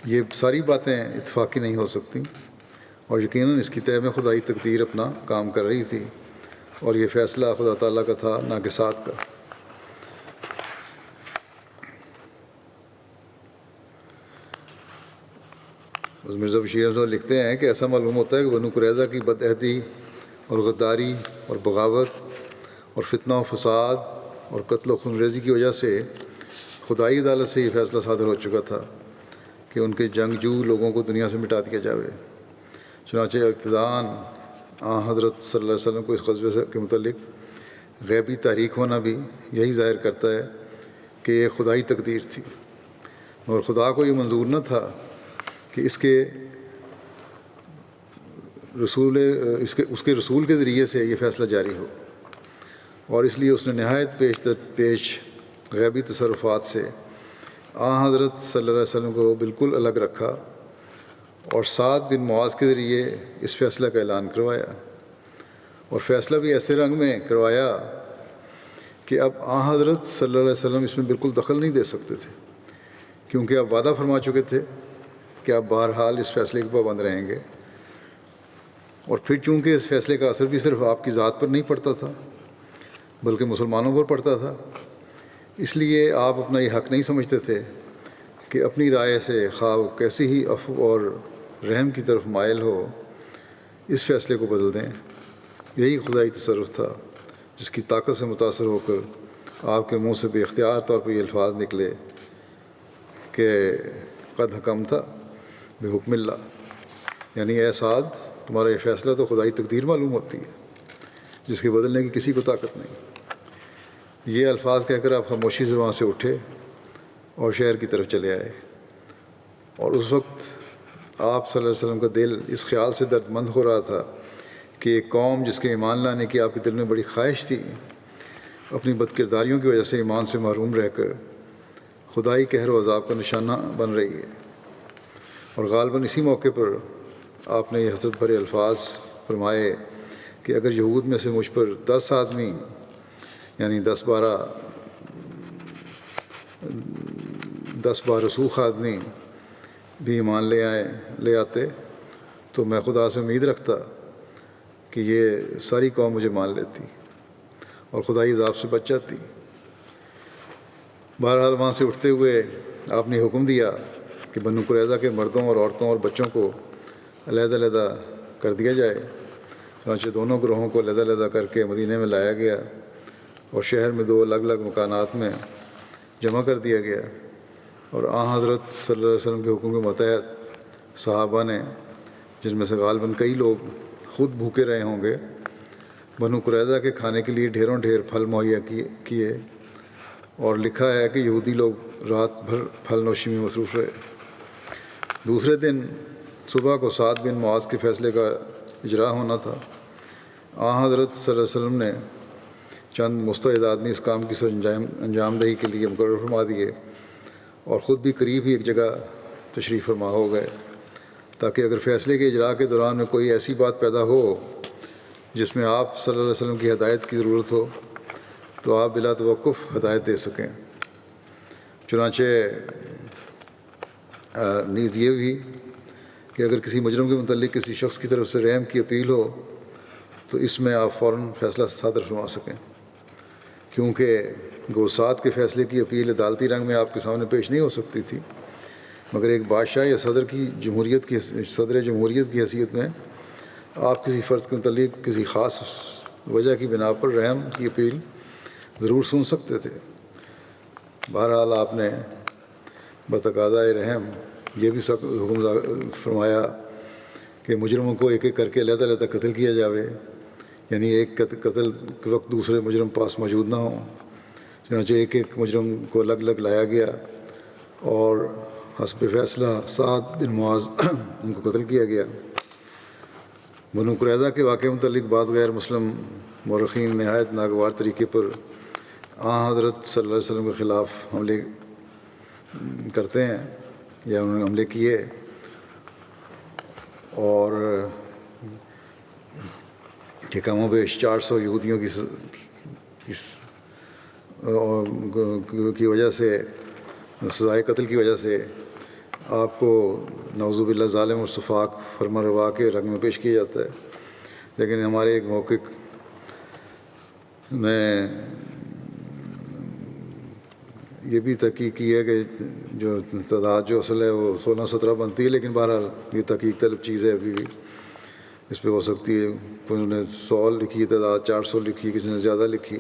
یہ ساری باتیں اتفاقی نہیں ہو سکتی، اور یقیناً اس کی طے میں خدائی تقدیر اپنا کام کر رہی تھی، اور یہ فیصلہ خدا تعالیٰ کا تھا نہ کہ سعد کا۔ مرزا بشیر احمد صاحب لکھتے ہیں کہ ایسا معلوم ہوتا ہے کہ بنو قریظہ کی بدعہدی اور غداری اور بغاوت اور فتنہ و فساد اور قتل و خونریزی کی وجہ سے خدائی عدالت سے یہ فیصلہ صادر ہو چکا تھا کہ ان کے جنگجو لوگوں کو دنیا سے مٹا دیا جاوے۔ چنانچہ ابتداءً حضرت صلی اللہ علیہ وسلم کو اس غزوے کے متعلق غیبی تحریک ہونا بھی یہی ظاہر کرتا ہے کہ یہ خدائی تقدیر تھی، اور خدا کو یہ منظور نہ تھا کہ اس کے رسول کے ذریعے سے یہ فیصلہ جاری ہو، اور اس لیے اس نے نہایت پیش غیبی تصرفات سے حضرت صلی اللہ علیہ وسلم کو بالکل الگ رکھا اور سعد بن معاذ کے ذریعے اس فیصلہ کا اعلان کروایا، اور فیصلہ بھی ایسے رنگ میں کروایا کہ اب حضرت صلی اللہ علیہ وسلم اس میں بالکل دخل نہیں دے سکتے تھے، کیونکہ اب وعدہ فرما چکے تھے کہ آپ بہرحال اس فیصلے کے پابند رہیں گے، اور پھر چونکہ اس فیصلے کا اثر بھی صرف آپ کی ذات پر نہیں پڑتا تھا بلکہ مسلمانوں پر پڑتا تھا، اس لیے آپ اپنا یہ حق نہیں سمجھتے تھے کہ اپنی رائے سے خواہ کیسی ہی عفو اور رحم کی طرف مائل ہو اس فیصلے کو بدل دیں۔ یہی خدائی تصرف تھا جس کی طاقت سے متاثر ہو کر آپ کے منہ سے بے اختیار طور پر یہ الفاظ نکلے کہ قد حکمت بحکم اللہ، یعنی اے سعد تمہارا یہ فیصلہ تو خدائی تقدیر معلوم ہوتی ہے جس کے بدلنے کی کسی کو طاقت نہیں۔ یہ الفاظ کہہ کر آپ خاموشی سے وہاں سے اٹھے اور شہر کی طرف چلے آئے، اور اس وقت آپ صلی اللہ علیہ وسلم کا دل اس خیال سے درد مند ہو رہا تھا کہ ایک قوم جس کے ایمان لانے کی آپ کے دل میں بڑی خواہش تھی، اپنی بد کرداریوں کی وجہ سے ایمان سے محروم رہ کر خدائی قہر و عذاب کا نشانہ بن رہی ہے۔ اور غالباً اسی موقع پر آپ نے یہ حسرت بھرے الفاظ فرمائے کہ اگر یہود میں سے مجھ پر 10 آدمی یعنی 10 12 رسوخ آدمی بھی ایمان لے آتے تو میں خدا سے امید رکھتا کہ یہ ساری قوم مجھے مان لیتی اور خدائی عذاب سے بچ جاتی۔ بہرحال وہاں سے اٹھتے ہوئے آپ نے حکم دیا کہ بنو قریظہ کے مردوں اور عورتوں اور بچوں کو علیحدہ علیحدہ کر دیا جائے۔ چنانچہ دونوں گروہوں کو علیحدہ علیحدہ کر کے مدینے میں لایا گیا اور شہر میں 2 الگ الگ مکانات میں جمع کر دیا گیا، اور حضرت صلی اللہ علیہ وسلم کے حکم کے متحد صحابہ نے، جن میں سے غالباً کئی لوگ خود بھوکے رہے ہوں گے، بنو قریظہ کے کھانے کے لیے ڈھیروں ڈھیر پھل مہیا کیے، اور لکھا ہے کہ یہودی لوگ رات بھر پھل نوشی میں مصروف رہے۔ دوسرے دن صبح کو سعد بن معاذ کے فیصلے کا اجرا ہونا تھا۔ حضرت صلی اللہ علیہ وسلم نے چند مستعد آدمی اس کام کی سر انجام دہی کے لیے مقرر فرما دیے، اور خود بھی قریب ہی ایک جگہ تشریف فرما ہو گئے، تاکہ اگر فیصلے کے اجرا کے دوران میں کوئی ایسی بات پیدا ہو جس میں آپ صلی اللہ علیہ وسلم کی ہدایت کی ضرورت ہو تو آپ بلا توقف ہدایت دے سکیں۔ چنانچہ نیز یہ بھی کہ اگر کسی مجرم کے متعلق کسی شخص کی طرف سے رحم کی اپیل ہو تو اس میں آپ فوراً فیصلہ صادر فرما سکیں، کیونکہ گوسات کے فیصلے کی اپیل عدالتی رنگ میں آپ کے سامنے پیش نہیں ہو سکتی تھی، مگر ایک بادشاہ یا صدر جمہوریت کی حیثیت میں آپ کسی فرد کے متعلق کسی خاص وجہ کی بنا پر رحم کی اپیل ضرور سن سکتے تھے۔ بہرحال آپ نے بتقاضائے رحم یہ بھی حکم فرمایا کہ مجرموں کو ایک ایک کر کے علیحدہ علیحدہ قتل کیا جاوے، یعنی ایک قتل کے وقت دوسرے مجرم پاس موجود نہ ہوں۔ چنانچہ ایک ایک مجرم کو الگ الگ لایا گیا اور حسب فیصلہ سعد بن معاذ ان کو قتل کیا گیا۔ بنو قریظہ کے واقعے متعلق بعض غیر مسلم مورخین نہایت ناگوار طریقے پر حضرت صلی اللہ علیہ وسلم کے خلاف حملے کرتے ہیں یا انہوں نے حملے کیے، اور کہ کم و بیش 400 یہودیوں کی وجہ سے، سزائے قتل کی وجہ سے آپ کو نعوذ باللہ ظالم اور سفاک فرما روا کے رنگ میں پیش کیا جاتا ہے۔ لیکن ہمارے ایک محقق نے یہ بھی تحقیق کی ہے کہ جو تعداد جو اصل ہے وہ 16-17 بنتی ہے، لیکن بہرحال یہ تحقیق طلب چیز ہے، ابھی بھی اس پہ ہو سکتی ہے۔ کوئی نے 100 لکھی تعداد، 400 لکھی، کسی نے زیادہ لکھی،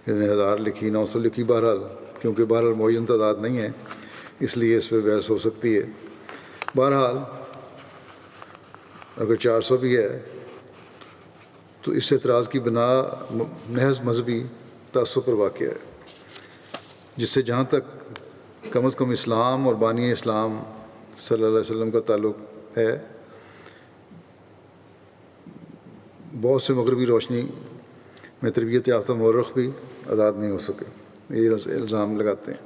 کسی نے 1000 لکھی، 900 لکھی۔ بہرحال کیونکہ بہرحال معین تعداد نہیں ہے، اس لیے اس پہ بحث ہو سکتی ہے۔ بہرحال اگر 400 بھی ہے تو اس اعتراض کی بنا محض مذہبی تعصب پر واقع ہے، جس سے جہاں تک کم از کم اسلام اور بانی اسلام صلی اللہ علیہ وسلم کا تعلق ہے، بہت سے مغربی روشنی میں تربیت یافتہ مورخ بھی آزاد نہیں ہو سکے، یہ الزام لگاتے ہیں۔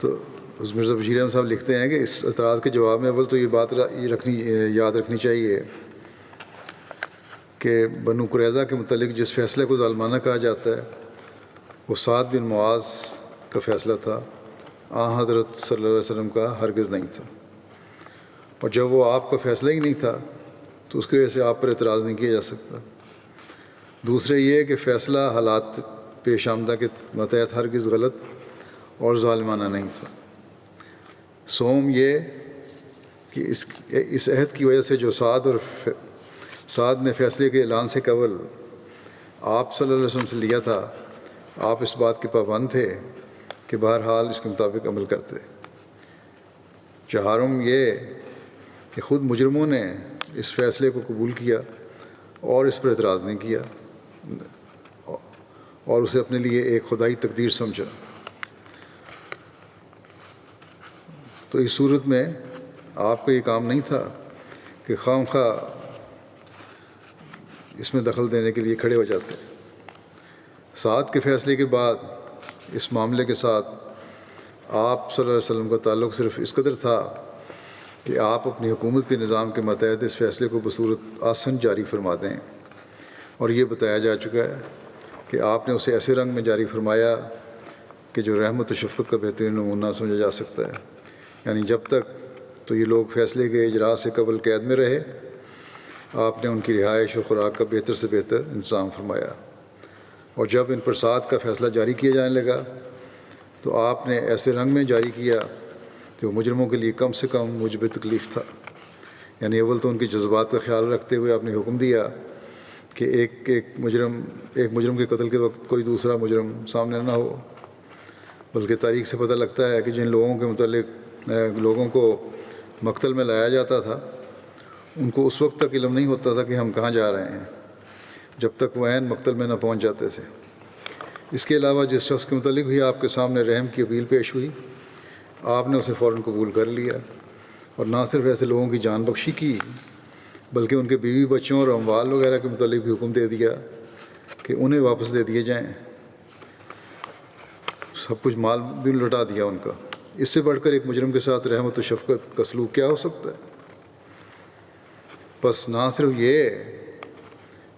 تو مرزا بشیر احمد صاحب لکھتے ہیں کہ اس اعتراض کے جواب میں اول تو یہ بات یاد رکھنی چاہیے کہ بنو قریظہ کے متعلق جس فیصلے کو ظالمانہ کہا جاتا ہے وہ سعد بن معاذ کا فیصلہ تھا، حضرت صلی اللہ علیہ وسلم کا ہرگز نہیں تھا، اور جب وہ آپ کا فیصلہ ہی نہیں تھا تو اس کی وجہ سے آپ پر اعتراض نہیں کیا جا سکتا۔ دوسرے یہ کہ فیصلہ حالات پیش آمدہ کے متحد ہرگز غلط اور ظالمانہ نہیں تھا۔ سوم یہ کہ اس عہد کی وجہ سے جو سعد نے فیصلے کے اعلان سے قبل آپ صلی اللہ علیہ وسلم سے لیا تھا، آپ اس بات کے پابند تھے کہ بہرحال اس کے مطابق عمل کرتے۔ چہارم یہ کہ خود مجرموں نے اس فیصلے کو قبول کیا اور اس پر اعتراض نہیں کیا اور اسے اپنے لیے ایک خدائی تقدیر سمجھا۔ تو اس صورت میں آپ کا یہ کام نہیں تھا کہ خواہ مخواہ اس میں دخل دینے کے لیے کھڑے ہو جاتے۔ سعد کے فیصلے کے بعد اس معاملے کے ساتھ آپ صلی اللہ علیہ وسلم کا تعلق صرف اس قدر تھا کہ آپ اپنی حکومت کے نظام کے متحد اس فیصلے کو بصورت آسن جاری فرما دیں، اور یہ بتایا جا چکا ہے کہ آپ نے اسے ایسے رنگ میں جاری فرمایا کہ جو رحمت و شفقت کا بہترین نمونہ سمجھا جا سکتا ہے، یعنی جب تک تو یہ لوگ فیصلے کے اجرا سے قبل قید میں رہے، آپ نے ان کی رہائش اور خوراک کا بہتر سے بہتر انتظام فرمایا، اور جب ان پر سعاد کا فیصلہ جاری کیا جانے لگا تو آپ نے ایسے رنگ میں جاری کیا کہ وہ مجرموں کے لیے کم سے کم موجب تکلیف تھا۔ یعنی اول تو ان کے جذبات کا خیال رکھتے ہوئے آپ نے حکم دیا کہ ایک مجرم کے قتل کے وقت کوئی دوسرا مجرم سامنے نہ ہو، بلکہ تاریخ سے پتہ لگتا ہے کہ جن لوگوں کے متعلق لوگوں کو مقتل میں لایا جاتا تھا ان کو اس وقت تک علم نہیں ہوتا تھا کہ ہم کہاں جا رہے ہیں، جب تک وہ عین مقتل میں نہ پہنچ جاتے تھے۔ اس کے علاوہ جس شخص کے متعلق بھی آپ کے سامنے رحم کی اپیل پیش ہوئی، آپ نے اسے فوراً قبول کر لیا، اور نہ صرف ایسے لوگوں کی جان بخشی کی بلکہ ان کے بیوی بچوں اور اموال وغیرہ کے متعلق بھی حکم دے دیا کہ انہیں واپس دے دیے جائیں، سب کچھ مال بھی لوٹا دیا ان کا۔ اس سے بڑھ کر ایک مجرم کے ساتھ رحمت و شفقت کا سلوک کیا ہو سکتا ہے؟ بس نہ صرف یہ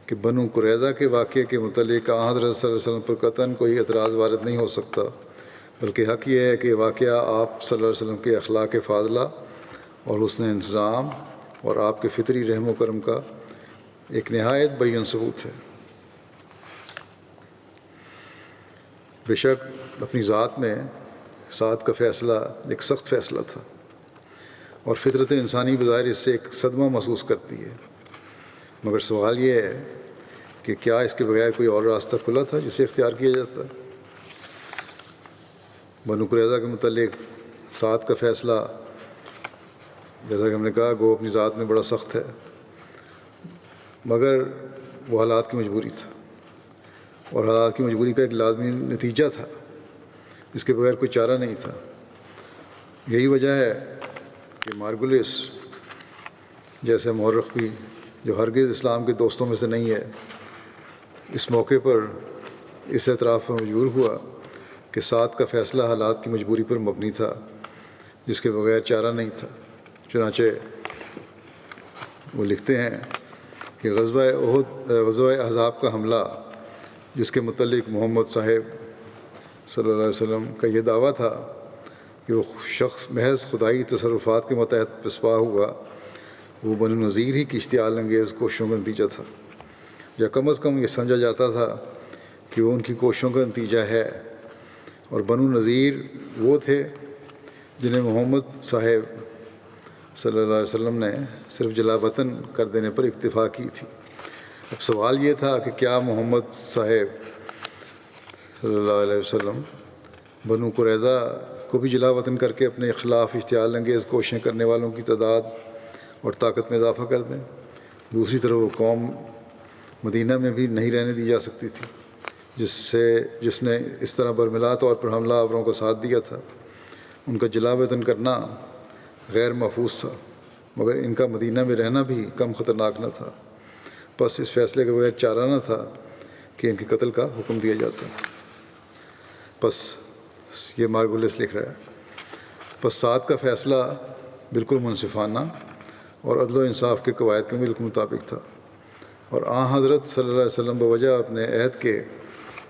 کہ بنو قریظہ کے واقعے کے متعلق حضرت صلی اللہ علیہ وسلم پر قطعاً کوئی اعتراض وارد نہیں ہو سکتا، بلکہ حق یہ ہے کہ واقعہ آپ صلی اللہ علیہ وسلم کے اخلاق فاضلہ اور حسن انتظام اور آپ کے فطری رحم و کرم کا ایک نہایت بیان ثبوت ہے۔ بے شک اپنی ذات میں سعد کا فیصلہ ایک سخت فیصلہ تھا، اور فطرت انسانی بظاہر اس سے ایک صدمہ محسوس کرتی ہے، مگر سوال یہ ہے کہ کیا اس کے بغیر کوئی اور راستہ کھلا تھا جسے اختیار کیا جاتا؟ بنو قریظہ کے متعلق سعد کا فیصلہ، جیسا کہ ہم نے کہا، گو اپنی ذات میں بڑا سخت ہے، مگر وہ حالات کی مجبوری تھا، اور حالات کی مجبوری کا ایک لازمی نتیجہ تھا، اس کے بغیر کوئی چارہ نہیں تھا۔ یہی وجہ ہے کہ مارگولس جیسے مورخ بھی، جو ہرگز اسلام کے دوستوں میں سے نہیں ہے، اس موقع پر اس اعتراف پر مجبور ہوا کہ سعد کا فیصلہ حالات کی مجبوری پر مبنی تھا جس کے بغیر چارہ نہیں تھا۔ چنانچہ وہ لکھتے ہیں کہ غزوہ احزاب کا حملہ، جس کے متعلق محمد صاحب صلی اللہ علیہ وسلم کا یہ دعویٰ تھا کہ وہ شخص محض خدائی تصرفات کے متحد پسپا ہوا، وہ بنو نذیر ہی کی اشتعال انگیز کوششوں کا نتیجہ تھا، یا کم از کم یہ سمجھا جاتا تھا کہ وہ ان کی کوششوں کا نتیجہ ہے، اور بنو نذیر وہ تھے جنہیں محمد صاحب صلی اللہ علیہ وسلم نے صرف جلا وطن کر دینے پر اکتفا کی تھی۔ اب سوال یہ تھا کہ کیا محمد صاحب صلی اللہ علیہ وسلم بنو قریظہ کو بھی جلا وطن کر کے اپنے خلاف اشتعال انگیز کوششیں کرنے والوں کی تعداد اور طاقت میں اضافہ کر دیں؟ دوسری طرف وہ قوم مدینہ میں بھی نہیں رہنے دی جا سکتی تھی جس نے اس طرح برملا طور پر حملہ آوروں کا ساتھ دیا تھا۔ ان کا جلا وطن کرنا غیر محفوظ تھا، مگر ان کا مدینہ میں رہنا بھی کم خطرناک نہ تھا۔ بس اس فیصلے کے بغیر چارہ نہ تھا کہ ان کے قتل کا حکم دیا جاتا۔ بس یہ مارگولس لکھ رہا ہے، بس سعد کا فیصلہ بالکل منصفانہ اور عدل و انصاف کے قواعد کے بالکل مطابق تھا، اور حضرت صلی اللہ علیہ وسلم بوجہ اپنے عہد کے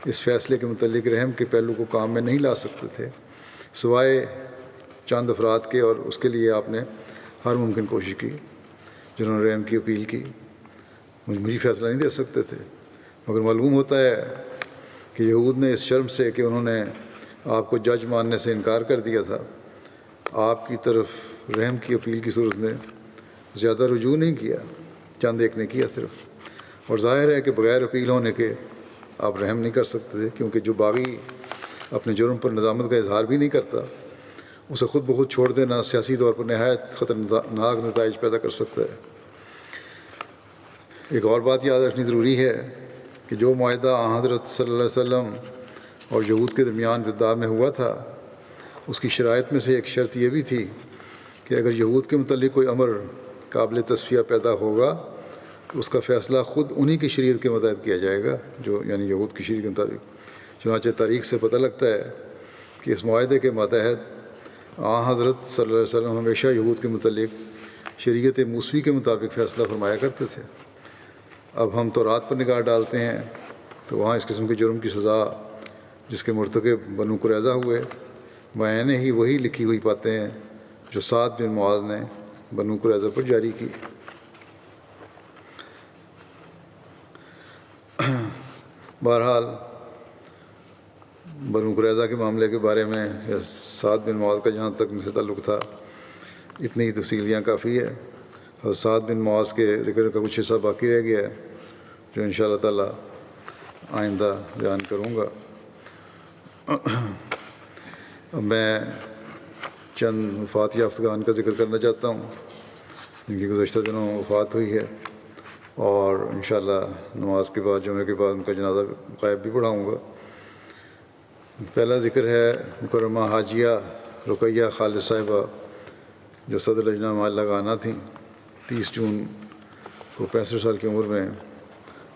اس فیصلے کے متعلق رحم کے پہلو کو کام میں نہیں لا سکتے تھے سوائے چند افراد کے، اور اس کے لیے آپ نے ہر ممکن کوشش کی، جنہوں نے رحم کی اپیل کی۔ مجموعی فیصلہ نہیں دے سکتے تھے، مگر معلوم ہوتا ہے کہ یہود نے اس شرم سے کہ انہوں نے آپ کو جج ماننے سے انکار کر دیا تھا، آپ کی طرف رحم کی اپیل کی صورت میں زیادہ رجوع نہیں کیا، چند ایک نے کیا صرف۔ اور ظاہر ہے کہ بغیر اپیل ہونے کے آپ رحم نہیں کر سکتے تھے، کیونکہ جو باغی اپنے جرم پر ندامت کا اظہار بھی نہیں کرتا، اسے خود بخود چھوڑ دینا سیاسی طور پر نہایت خطرناک نتائج پیدا کر سکتا ہے۔ ایک اور بات یاد رکھنی ضروری ہے کہ جو معاہدہ حضرت صلی اللہ علیہ وسلم اور یہود کے درمیان جدہ میں ہوا تھا، اس کی شرائط میں سے ایک شرط یہ بھی تھی کہ اگر یہود کے متعلق کوئی امر قابل تصفیہ پیدا ہوگا تو اس کا فیصلہ خود انہی کی شریعت کے متحد کیا جائے گا، جو یعنی یہود کی شریعت کے مطابق۔ چنانچہ تاریخ سے پتہ لگتا ہے کہ اس معاہدے کے ماتحت حضرت صلی اللہ علیہ وسلم ہمیشہ یہود کے متعلق شریعت موسوی کے مطابق فیصلہ فرمایا کرتے تھے۔ اب ہم تورات پر نگاہ ڈالتے ہیں تو وہاں اس قسم کے جرم کی سزا جس کے مرتکب بنو قریظہ ہوئے، بعین ہی وہی لکھی ہوئی پاتے ہیں جو سعد بن معاذ نے بنو قریظہ پر جاری کی۔ بہرحال بنو قریظہ کے معاملے کے بارے میں یا سعد بن معاذ کا جہاں تک مجھ سے تعلق تھا اتنی ہی تفصیلیاں کافی ہے، اور سعد بن معاذ کے ذکر کا کچھ حصہ باقی رہ گیا ہے جو انشاءاللہ تعالی آئندہ بیان کروں گا۔ اب میں چند وفات یافتگان کا ذکر کرنا چاہتا ہوں جن کی گزشتہ دنوں وفات ہوئی ہے، اور انشاءاللہ نماز کے بعد جمعے کے بعد ان کا جنازہ غائب بھی پڑھاؤں گا۔ پہلا ذکر ہے مکرمہ حاجیہ رقیہ خالد صاحبہ جو صدر لجنہ مال لگانا تھیں، 30 جون کو 65 سال کی عمر میں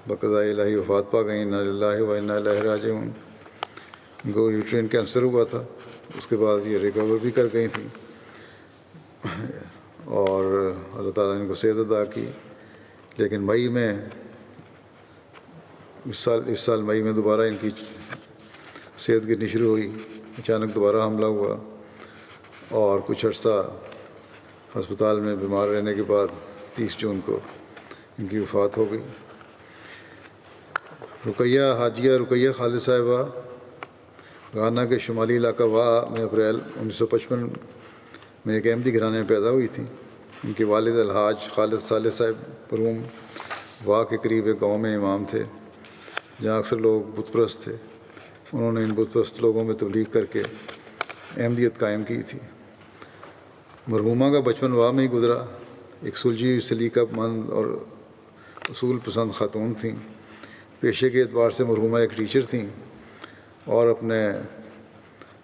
بقضاء الہی وفات پا گئیں۔ انا للہ و انا الیہ راجعون۔ ان کو یوٹرین کینسر ہوا تھا، اس کے بعد یہ ریکور بھی کر گئی تھیں، اور اللہ تعالیٰ نے ان کو صحت عطا کی، لیکن مئی میں اس سال مئی میں دوبارہ ان کی صحت گرنی شروع ہوئی، اچانک دوبارہ حملہ ہوا، اور کچھ عرصہ ہسپتال میں بیمار رہنے کے بعد 30 جون کو ان کی وفات ہو گئی۔ رقیہ حاجیہ رقیہ خالد صاحبہ گانا کے شمالی علاقہ واہ میں اپریل 1955 میں ایک احمدی گھرانے میں پیدا ہوئی تھیں۔ ان کے والد الحاج خالد صالح صاحب روم واہ کے قریب ایک گاؤں میں امام تھے جہاں اکثر لوگ بت پرست تھے۔ انہوں نے ان بت پرست لوگوں میں تبلیغ کر کے احمدیت قائم کی تھی۔ مرحومہ کا بچپن واہ میں ہی گزرا۔ ایک سلجھی سلیقہ مند اور اصول پسند خاتون تھیں۔ پیشے کے اعتبار سے مرحومہ ایک ٹیچر تھیں اور اپنے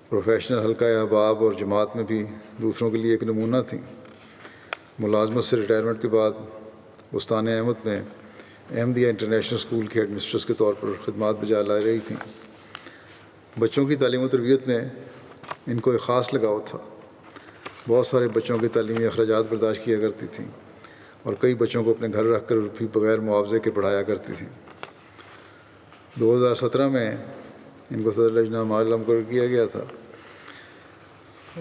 پروفیشنل حلقہ احباب اور جماعت میں بھی دوسروں کے لیے ایک نمونہ تھیں۔ ملازمت سے ریٹائرمنٹ کے بعد بستان احمد میں احمدیہ انٹرنیشنل اسکول کے ہیڈ مسٹرس کے طور پر خدمات بجا لا رہی تھیں۔ بچوں کی تعلیم و تربیت میں ان کو ایک خاص لگاؤ تھا۔ بہت سارے بچوں کے تعلیمی اخراجات برداشت کیا کرتی تھیں اور کئی بچوں کو اپنے گھر رکھ کر بھی بغیر معاوضے کے پڑھایا کرتی تھیں۔ 2017 میں ان کو صدر لجنہ معلّہ مقرر کیا گیا تھا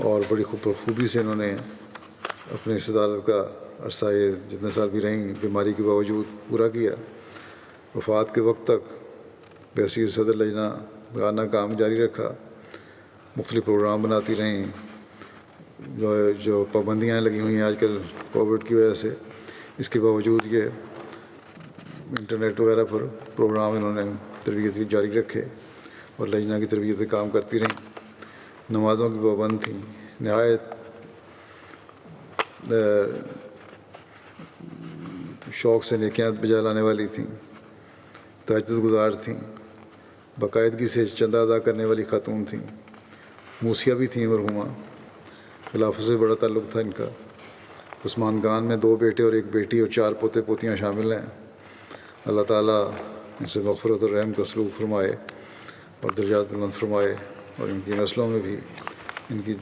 اور بڑی خوبی سے انہوں نے اپنے صدارت کا عرصہ یہ جتنے سال بھی رہیں بیماری کے باوجود پورا کیا۔ وفات کے وقت تک بحیثیت صدر لجنہ گانا کام جاری رکھا، مختلف پروگرام بناتی رہیں۔ جو پابندیاں لگی ہوئی ہیں آج کل کووڈ کی وجہ سے، اس کے باوجود یہ انٹرنیٹ وغیرہ پر پروگرام انہوں نے تربیت جاری رکھے اور لجنہ کی تربیت کام کرتی رہیں۔ نمازوں کی پابند تھیں، نہایت شوق سے نیکیاں بجا لانے والی تھیں، تہجد گزار تھیں، باقاعدگی سے چندہ ادا کرنے والی خاتون تھیں، موسیہ بھی تھیں مرحومہ۔ خلافت سے بڑا تعلق تھا ان کا۔ عثمان خان میں 2 بیٹے اور 1 بیٹی اور 4 پوتے پوتیاں شامل ہیں۔ اللہ تعالیٰ ان سے مغفرت اور رحم کا سلوک فرمائے اور درجات بلند فرمائے، اور ان کی نسلوں میں بھی ان کی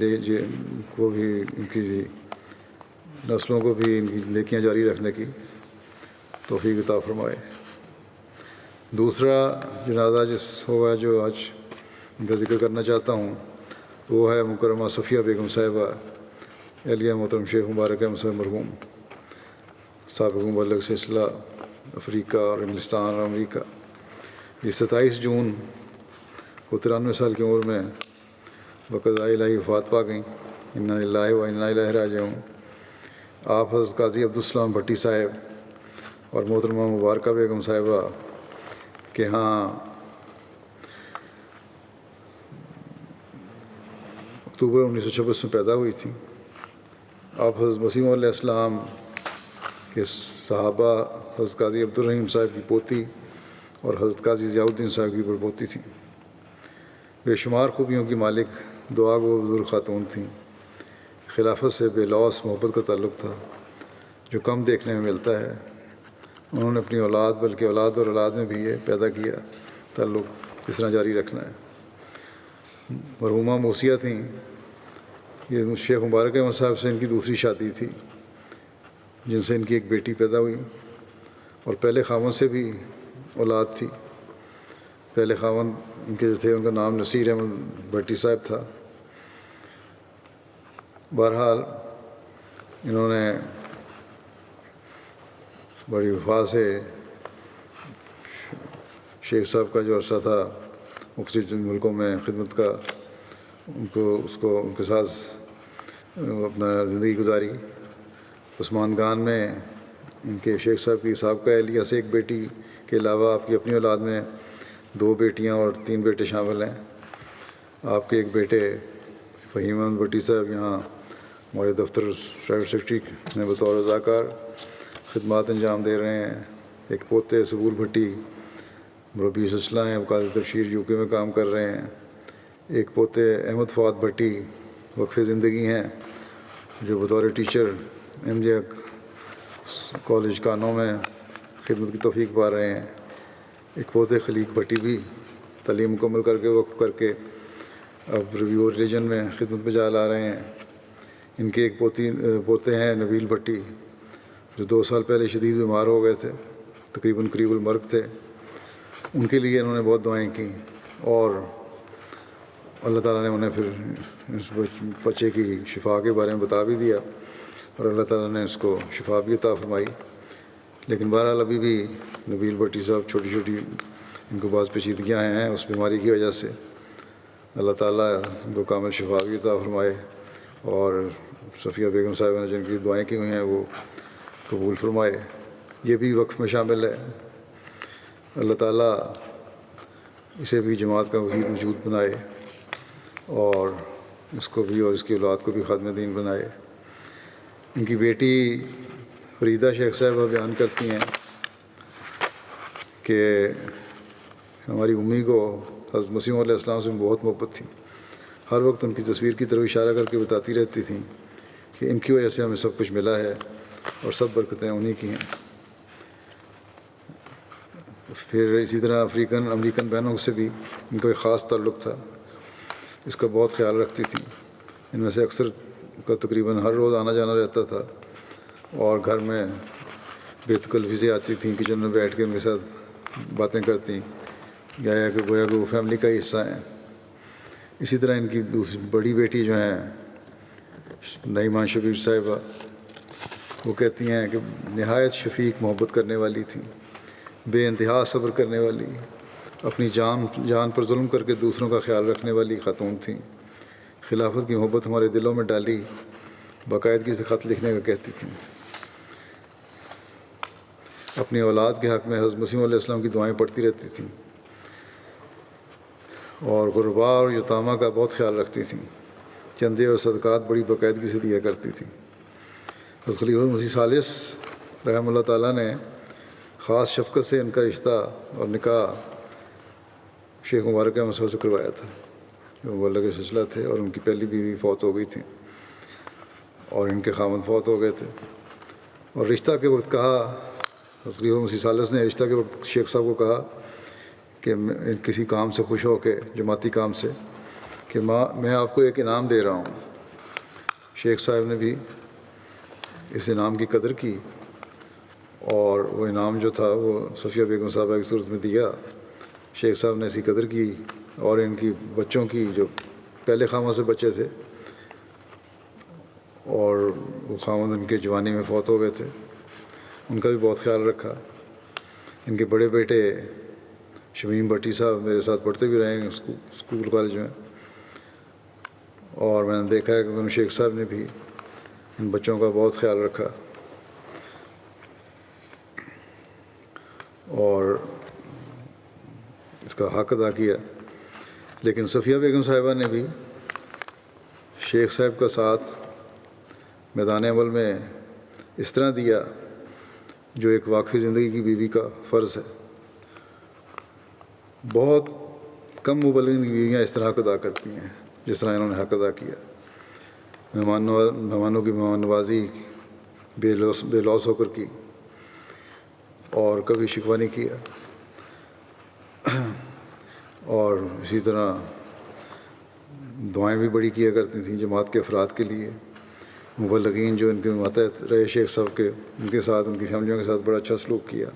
نسلوں کو بھی ان کی نیکیاں جاری رکھنے کی توفیق عطا فرمائے۔ دوسرا جنازہ ہوگا جو آج ان کا ذکر کرنا چاہتا ہوں وہ ہے مکرمہ صفیہ بیگم صاحبہ اہلیہ محترم شیخ مبارک احمد صاحب مرحوم، سابق مبلغ سلسلہ افریقہ اور انگلستان اور امریکہ۔ یہ 27 جون کو 93 سال کی عمر میں بقضاء الہی وفات پا گئیں۔ انا للہ و انا الیہ راجعون۔ آپ حضرت قاضی عبدالسلام بھٹی صاحب اور محترمہ مبارکہ بیگم صاحبہ کے ہاں اکتوبر 1926 میں پیدا ہوئی تھیں۔ آپ حضرت مسیح علیہ السلام کے صحابہ حضرت قاضی عبدالرحیم صاحب کی پوتی اور حضرت قاضی ضیاء الدین صاحب کی پڑپوتی تھیں۔ بے شمار خوبیوں کی مالک دعا گو بزرگ خاتون تھیں۔ خلافت سے بے لوث محبت کا تعلق تھا جو کم دیکھنے میں ملتا ہے۔ انہوں نے اپنی اولاد بلکہ اولاد اور اولاد میں بھی یہ پیدا کیا تعلق کس طرح جاری رکھنا ہے۔ مرحومہ موسیہ تھیں۔ یہ شیخ مبارک احمد صاحب سے ان کی دوسری شادی تھی جن سے ان کی ایک بیٹی پیدا ہوئی، اور پہلے خاوند سے بھی اولاد تھی۔ پہلے خاوند ان کے جو تھے ان کا نام نصیر احمد بھٹی صاحب تھا۔ بہرحال انہوں نے بڑی وفا سے شیخ صاحب کا جو عرصہ تھا مختلف ملکوں میں خدمت کا ان کے ساتھ اپنا زندگی گزاری. عثمان گان میں ان کے شیخ صاحب کی سابقہ اہلیہ سے ایک بیٹی کے علاوہ آپ کی اپنی اولاد میں 2 بیٹیاں اور 3 بیٹے شامل ہیں. آپ کے ایک بیٹے فہیم احمد بھٹی صاحب یہاں ہمارے دفتر پرائیویٹ سیکرٹری میں بطور رضاکار خدمات انجام دے رہے ہیں. ایک پوتے صبور بھٹی مربی سلسلہ ہیں، وکالت تبشیر UK میں کام کر رہے ہیں. ایک پوتے احمد فواد بھٹی وقف زندگی ہیں جو بطور ٹیچر MJ کالج کانوں میں خدمت کی توفیق پا رہے ہیں. ایک پوتے خلیق بھٹی بھی تعلیم مکمل کر کے وقف کر کے اب ریویو ریلیجن میں خدمت میں جا لا رہے ہیں. ان کے ایک پوتے ہیں نبیل بھٹی جو 2 سال پہلے شدید بیمار ہو گئے تھے، تقریباً قریب المرگ تھے. ان کے لیے انہوں نے بہت دعائیں کیں اور اللہ تعالیٰ نے انہیں پھر اس بچے کی شفا کے بارے میں بتا بھی دیا اور اللہ تعالیٰ نے اس کو شفا بھی عطا فرمائی. لیکن بہرحال ابھی بھی نبیل بھٹی صاحب چھوٹی ان کو بعض پیچیدگیاں ہیں اس بیماری کی وجہ سے. اللہ تعالیٰ ان کو کامل شفا بھی عطا فرمائے اور صفیہ بیگم صاحبہ نے جن کی دعائیں کی ہوئی ہیں وہ قبول فرمائے. یہ بھی وقف میں شامل ہے. اللہ تعالیٰ اسے بھی جماعت کا وجود بنائے اور اس کو بھی اور اس کی اولاد کو بھی خادم دین بنائے. ان کی بیٹی فریدہ شیخ صاحبہ بیان کرتی ہیں کہ ہماری امی کو حضرت مسیح علیہ السلام سے بہت محبت تھی. ہر وقت ان کی تصویر کی طرف اشارہ کر کے بتاتی رہتی تھیں کہ ان کی وجہ سے ہمیں سب کچھ ملا ہے اور سب برکتیں انہی کی ہیں. پھر اسی طرح امریکن بہنوں سے بھی ان کا ایک خاص تعلق تھا، اس کا بہت خیال رکھتی تھیں. ان میں سے اکثر کا تقریباً ہر روز آنا جانا رہتا تھا اور گھر میں بے تکلفی سے آتی تھیں، کچن میں بیٹھ کے میرے ساتھ باتیں کرتی گیا کہ گویا کہ وہ فیملی کا ہی حصہ ہیں. اسی طرح ان کی دوسری بڑی بیٹی جو ہیں نعیمہ شبیر صاحبہ، وہ کہتی ہیں کہ نہایت شفیق محبت کرنے والی تھیں، بے انتہا صبر کرنے والی، اپنی جان پر ظلم کر کے دوسروں کا خیال رکھنے والی خاتون تھیں. خلافت کی محبت ہمارے دلوں میں ڈالی، باقاعدگی سے خط لکھنے کا کہتی تھیں. اپنی اولاد کے حق میں حضرت مسیح علیہ السلام کی دعائیں پڑھتی رہتی تھیں اور غرباء اور یتامہ کا بہت خیال رکھتی تھیں. چندے اور صدقات بڑی باقاعدگی سے دیا کرتی تھیں. حضرت خلیفہ مسیح ثالث رحمہ اللہ تعالیٰ نے خاص شفقت سے ان کا رشتہ اور نکاح شیخ مبارک احمد صاحب سے کروایا تھا جو مبلغ سلسلہ تھے، اور ان کی پہلی بیوی فوت ہو گئی تھی اور ان کے خامند فوت ہو گئے تھے. اور رشتہ کے وقت کہا، حضرت خلیفہ مسیح ثالث نے رشتہ کے وقت شیخ صاحب کو کہا کہ کسی کام سے خوش ہو کے، جماعتی کام سے، کہ میں آپ کو ایک انعام دے رہا ہوں. شیخ صاحب نے بھی اس انعام کی قدر کی اور وہ انعام جو تھا وہ صفیہ بیگم صاحبہ کی صورت میں دیا. شیخ صاحب نے اسی قدر کی اور ان کی بچوں کی جو پہلے خامہ سے بچے تھے اور وہ خامد ان کے جوانی میں فوت ہو گئے تھے، ان کا بھی بہت خیال رکھا. ان کے بڑے بیٹے شمیم بھٹی صاحب میرے ساتھ پڑھتے بھی رہے ہیں اسکول کالج میں، اور میں نے دیکھا ہے کہ شیخ صاحب نے بھی ان بچوں کا بہت خیال رکھا اور اس کا حق ادا کیا. لیکن صفیہ بیگم صاحبہ نے بھی شیخ صاحب کا ساتھ میدان عمل میں اس طرح دیا جو ایک واقعی زندگی کی بیوی کا فرض ہے. بہت کم مبلغین کی بیویاں اس طرح حق ادا کرتی ہیں جس طرح انہوں نے حق ادا کیا. مہمانوں کی مہمان نوازی بے لوث ہو کر کی اور کبھی شکوہ نہیں کیا. اور اسی طرح دعائیں بھی بڑی کیا کرتی تھیں جماعت کے افراد کے لیے. مبلغین جو ان کے ماتحت رہے شیخ صاحب کے، ان کے ساتھ، ان کی فیملیوں کے ساتھ بڑا اچھا سلوک کیا.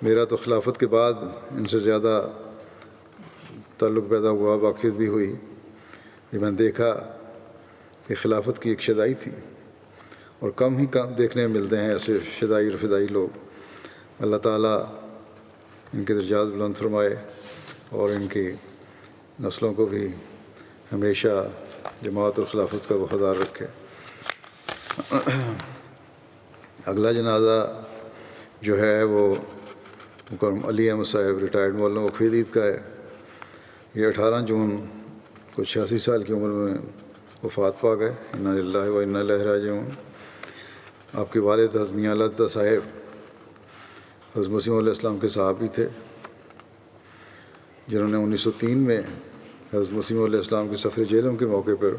میرا تو خلافت کے بعد ان سے زیادہ تعلق پیدا ہوا، واقفیت بھی ہوئی. یہ میں نے دیکھا کہ خلافت کی ایک شدائی تھی، اور کم ہی کام دیکھنے میں ملتے ہیں ایسے شدائی اور فدائی لوگ۔ اللہ تعالیٰ ان کے درجات بلند فرمائے اور ان کی نسلوں کو بھی ہمیشہ جماعت اور خلافت کا وفادار رکھے۔ اگلا جنازہ جو ہے وہ مکرم علی احمد صاحب ریٹائرڈ مولانا وقفی عید کا ہے۔ یہ 18 جون کو 86 سال کی عمر میں وفات پا گئے۔ انا للہ و انا الیہ راجعون۔ آپ کے والد حضرت میاں اللہ دتہ صاحب حضرت مسیح علیہ السلام کے صحابی تھے، جنہوں نے 1903 میں حضرت مسیح علیہ السلام کے سفر جہلم کے موقع پر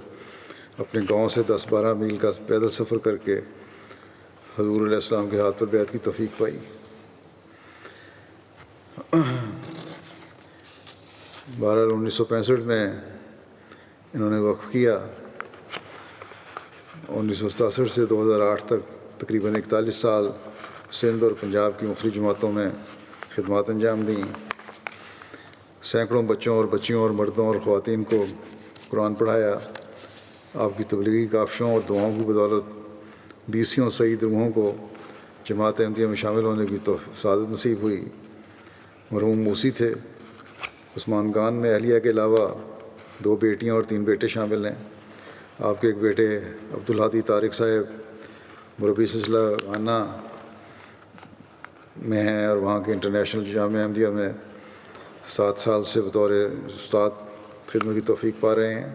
اپنے گاؤں سے 10-12 میل کا پیدل سفر کر کے حضور علیہ السلام کے ہاتھ پر بیعت کی توفیق پائی۔ بہرحال 1965 میں انہوں نے وقف کیا۔ 1967 سے 2008 تک تقریباً 41 سال سندھ اور پنجاب کی مختلف جماعتوں میں خدمات انجام دیں۔ سینکڑوں بچوں اور بچیوں اور مردوں اور خواتین کو قرآن پڑھایا۔ آپ کی تبلیغی کاوشوں اور دعاؤں کی بدولت 20 سعید روحوں کو جماعت احمدیہ میں شامل ہونے کی سعادت نصیب ہوئی۔ مرحوم موسی تھے۔ عثمان خان میں اہلیہ کے علاوہ 2 بیٹیاں اور 3 بیٹے شامل ہیں۔ آپ کے ایک بیٹے عبدالہادی طارق صاحب مربی سلسلہ غانا میں ہیں اور وہاں کے انٹرنیشنل جامعہ احمدیہ میں 7 سال سے بطور استاد خدمت کی توفیق پا رہے ہیں۔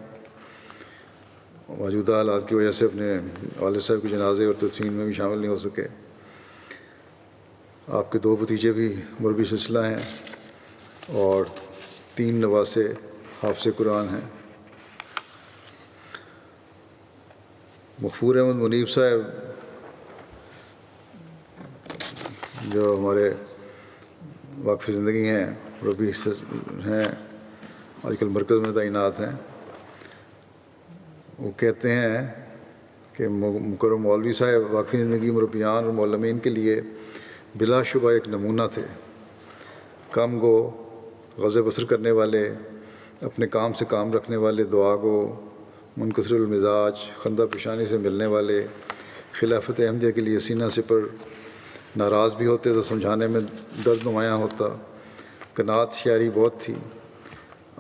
موجودہ حالات کی وجہ سے اپنے والد صاحب کے جنازے اور تدفین میں بھی شامل نہیں ہو سکے۔ آپ کے 2 بھتیجے بھی مربی سلسلہ ہیں اور 3 نواسے حافظ قرآن ہیں۔ مغفور احمد منیب صاحب جو ہمارے واقف زندگی ہیں، مربی ہیں، آج کل مرکز میں تعینات ہیں، وہ کہتے ہیں کہ مکرم مولوی صاحب واقفی زندگی مربیان اور معلمین کے لیے بلا شبہ ایک نمونہ تھے۔ کم گو، غض بصر کرنے والے، اپنے کام سے کام رکھنے والے، دعا گو، منکسر المزاج، خندہ پیشانی سے ملنے والے، خلافت احمدیہ کے لیے سینہ سپر، ناراض بھی ہوتے تو سمجھانے میں درد نمایاں ہوتا، قناعت شعری بہت تھی۔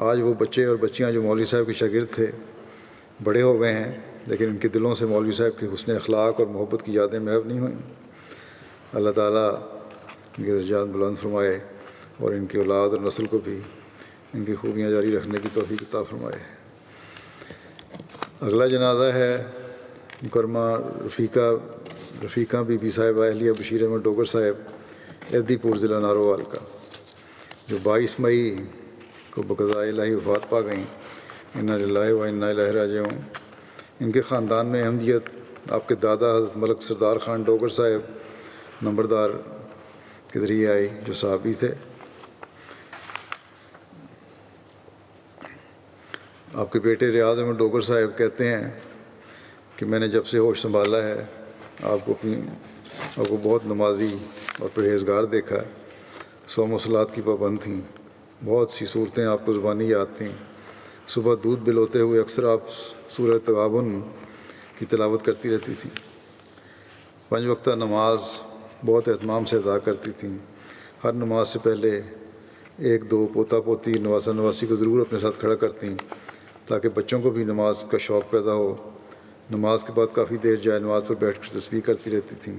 آج وہ بچے اور بچیاں جو مولوی صاحب کے شاگرد تھے بڑے ہو گئے ہیں، لیکن ان کے دلوں سے مولوی صاحب کے حسن اخلاق اور محبت کی یادیں محو نہیں ہوئیں۔ اللہ تعالیٰ ان کے درجات بلند فرمائے اور ان کی اولاد اور نسل کو بھی ان کی خوبیاں جاری رکھنے کی توفیق عطا فرمائے۔ اگلا جنازہ ہے مکرمہ رفیقہ بی بی صاحبہ اہلیہ بشیر احمد ڈوگر صاحب ایدی پور ضلع نارووال کا، جو 22 مئی کو بقضاء الہی وفات پا گئیں۔ انا للہ و انا الیہ راجعون۔ ان کے خاندان میں احمدیت آپ کے دادا حضرت ملک سردار خان ڈوگر صاحب نمبردار کے ذریعے آئی، جو صحابی تھے۔ آپ کے بیٹے ریاض احمد ڈوگر صاحب کہتے ہیں کہ میں نے جب سے ہوش سنبھالا ہے آپ کو بہت نمازی اور پرہیزگار دیکھا ہے۔ صوم و صلات کی پابند تھیں، بہت سی صورتیں آپ کو زبانی یاد تھیں۔ صبح دودھ بلوتے ہوئے اکثر آپ سورہ تغابن کی تلاوت کرتی رہتی تھیں۔ 5 وقتہ نماز بہت اہتمام سے ادا کرتی تھیں۔ ہر نماز سے پہلے 1-2 پوتا پوتی نواسا نواسی کو ضرور اپنے ساتھ کھڑا کرتیں تاکہ بچوں کو بھی نماز کا شوق پیدا ہو۔ نماز کے بعد کافی دیر جائے نماز پر بیٹھ کر تسبیح کرتی رہتی تھیں۔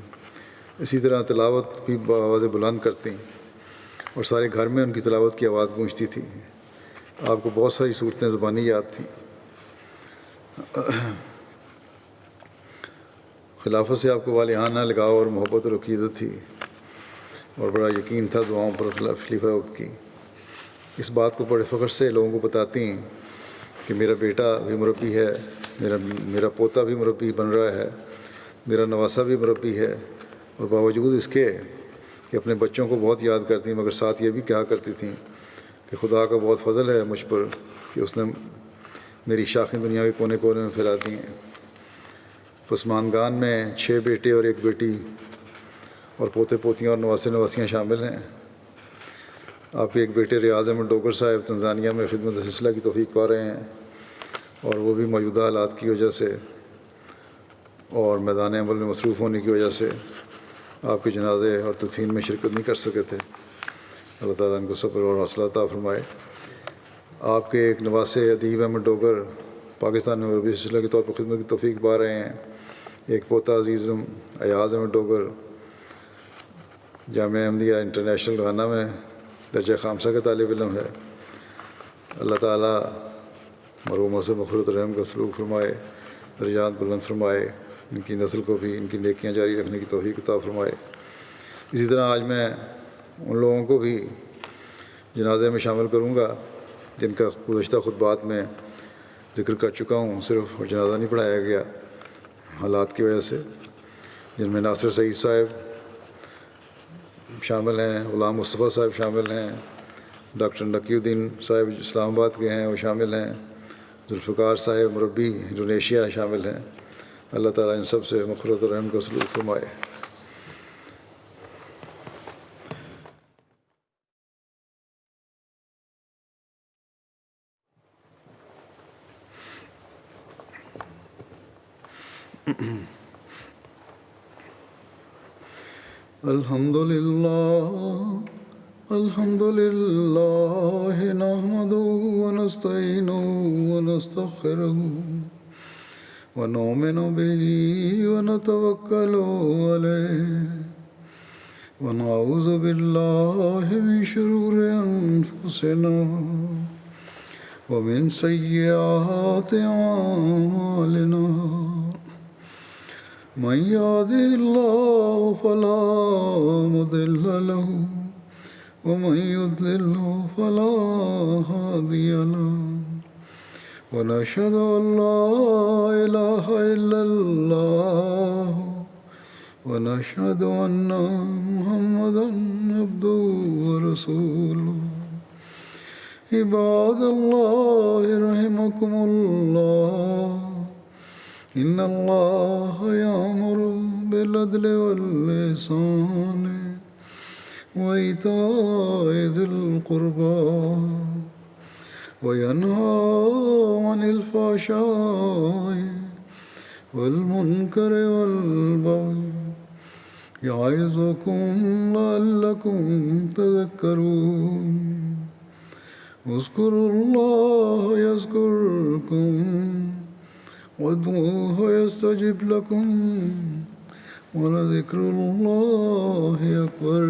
اسی طرح تلاوت بھی بآواز بلند کرتیں اور سارے گھر میں ان کی تلاوت کی آواز گونجتی تھی۔ آپ کو بہت ساری صورتیں زبانی یاد تھیں۔ خلافت سے آپ کو والہانہ لگاؤ اور محبت اور عقیدت تھی اور بڑا یقین تھا دعاؤں پر خلیفہ وقت کی۔ اس بات کو بڑے فخر سے لوگوں کو بتاتی ہیں کہ میرا بیٹا بھی مربی ہے، میرا پوتا بھی مربی بن رہا ہے، میرا نواسا بھی مربی ہے، اور باوجود اس کے کہ اپنے بچوں کو بہت یاد کرتی مگر ساتھ یہ بھی کہا کرتی تھیں کہ خدا کا بہت فضل ہے مجھ پر کہ اس نے میری شاخیں دنیا کے کونے کونے میں پھیلا دی ہیں۔ عثمان خان میں 6 بیٹے اور 1 بیٹی اور پوتے پوتیاں اور نواسے نواسیاں شامل ہیں۔ آپ کے ایک بیٹے ریاض احمد ڈوگر صاحب تنزانیہ میں خدمت سلسلہ کی توفیق پا رہے ہیں اور وہ بھی موجودہ حالات کی وجہ سے اور میدان عمل میں مصروف ہونے کی وجہ سے آپ کے جنازے اور تدفین میں شرکت نہیں کر سکے تھے۔ اللہ تعالیٰ ان کو صبر اور حوصلہ عطا فرمائے۔ آپ کے ایک نواسے ادیب احمد ڈوگر پاکستان میں عربی سلسلہ کے طور پر خدمت کی توفیق پا رہے ہیں۔ ایک پوتا عزیزم ایاز احمد ڈوگر جامعہ احمدیہ انٹرنیشنل غانا میں درجہ خامسہ کا طالب علم ہے۔ اللہ تعالیٰ مرحوموں سے مغفرت و رحم کا سلوک فرمائے، درجات بلند فرمائے، ان کی نسل کو بھی ان کی نیکیاں جاری رکھنے کی توفیق عطا فرمائے۔ اسی طرح آج میں ان لوگوں کو بھی جنازے میں شامل کروں گا جن کا گزشتہ خطبات میں ذکر کر چکا ہوں، صرف جنازہ نہیں پڑھایا گیا حالات کی وجہ سے، جن میں ناصر سعید صاحب شامل ہیں، غلام مصطفیٰ صاحب شامل ہیں، ڈاکٹر نقی الدین صاحب اسلام آباد کے ہیں وہ شامل ہیں، ذوالفقار صاحب مربی انڈونیشیا شامل ہیں۔ اللہ تعالیٰ ان سب سے مغفرت و رحم کا سلوک فرمائے۔ الحمد لله نحمده ونستعينه ونستغفره ونؤمن به ونتوكل عليه ونعوذ بالله من شرور أنفسنا ومن سيئات أعمالنا من يهده الله فلا مضل له ومن يضلله فلا هادي له ونشهد أن لا إله إلا الله ونشهد أن محمدا عبده ورسوله عباد الله رحمكم الله إن الله يأمر بالعدل والإحسان وإيتاء ذي القربى وينهى عن الفحشاء والمنكر والبغي يعظكم لعلكم تذكرون اذكروا الله يذكركم وادعوه يستجب لكم ولذكر الله أكبر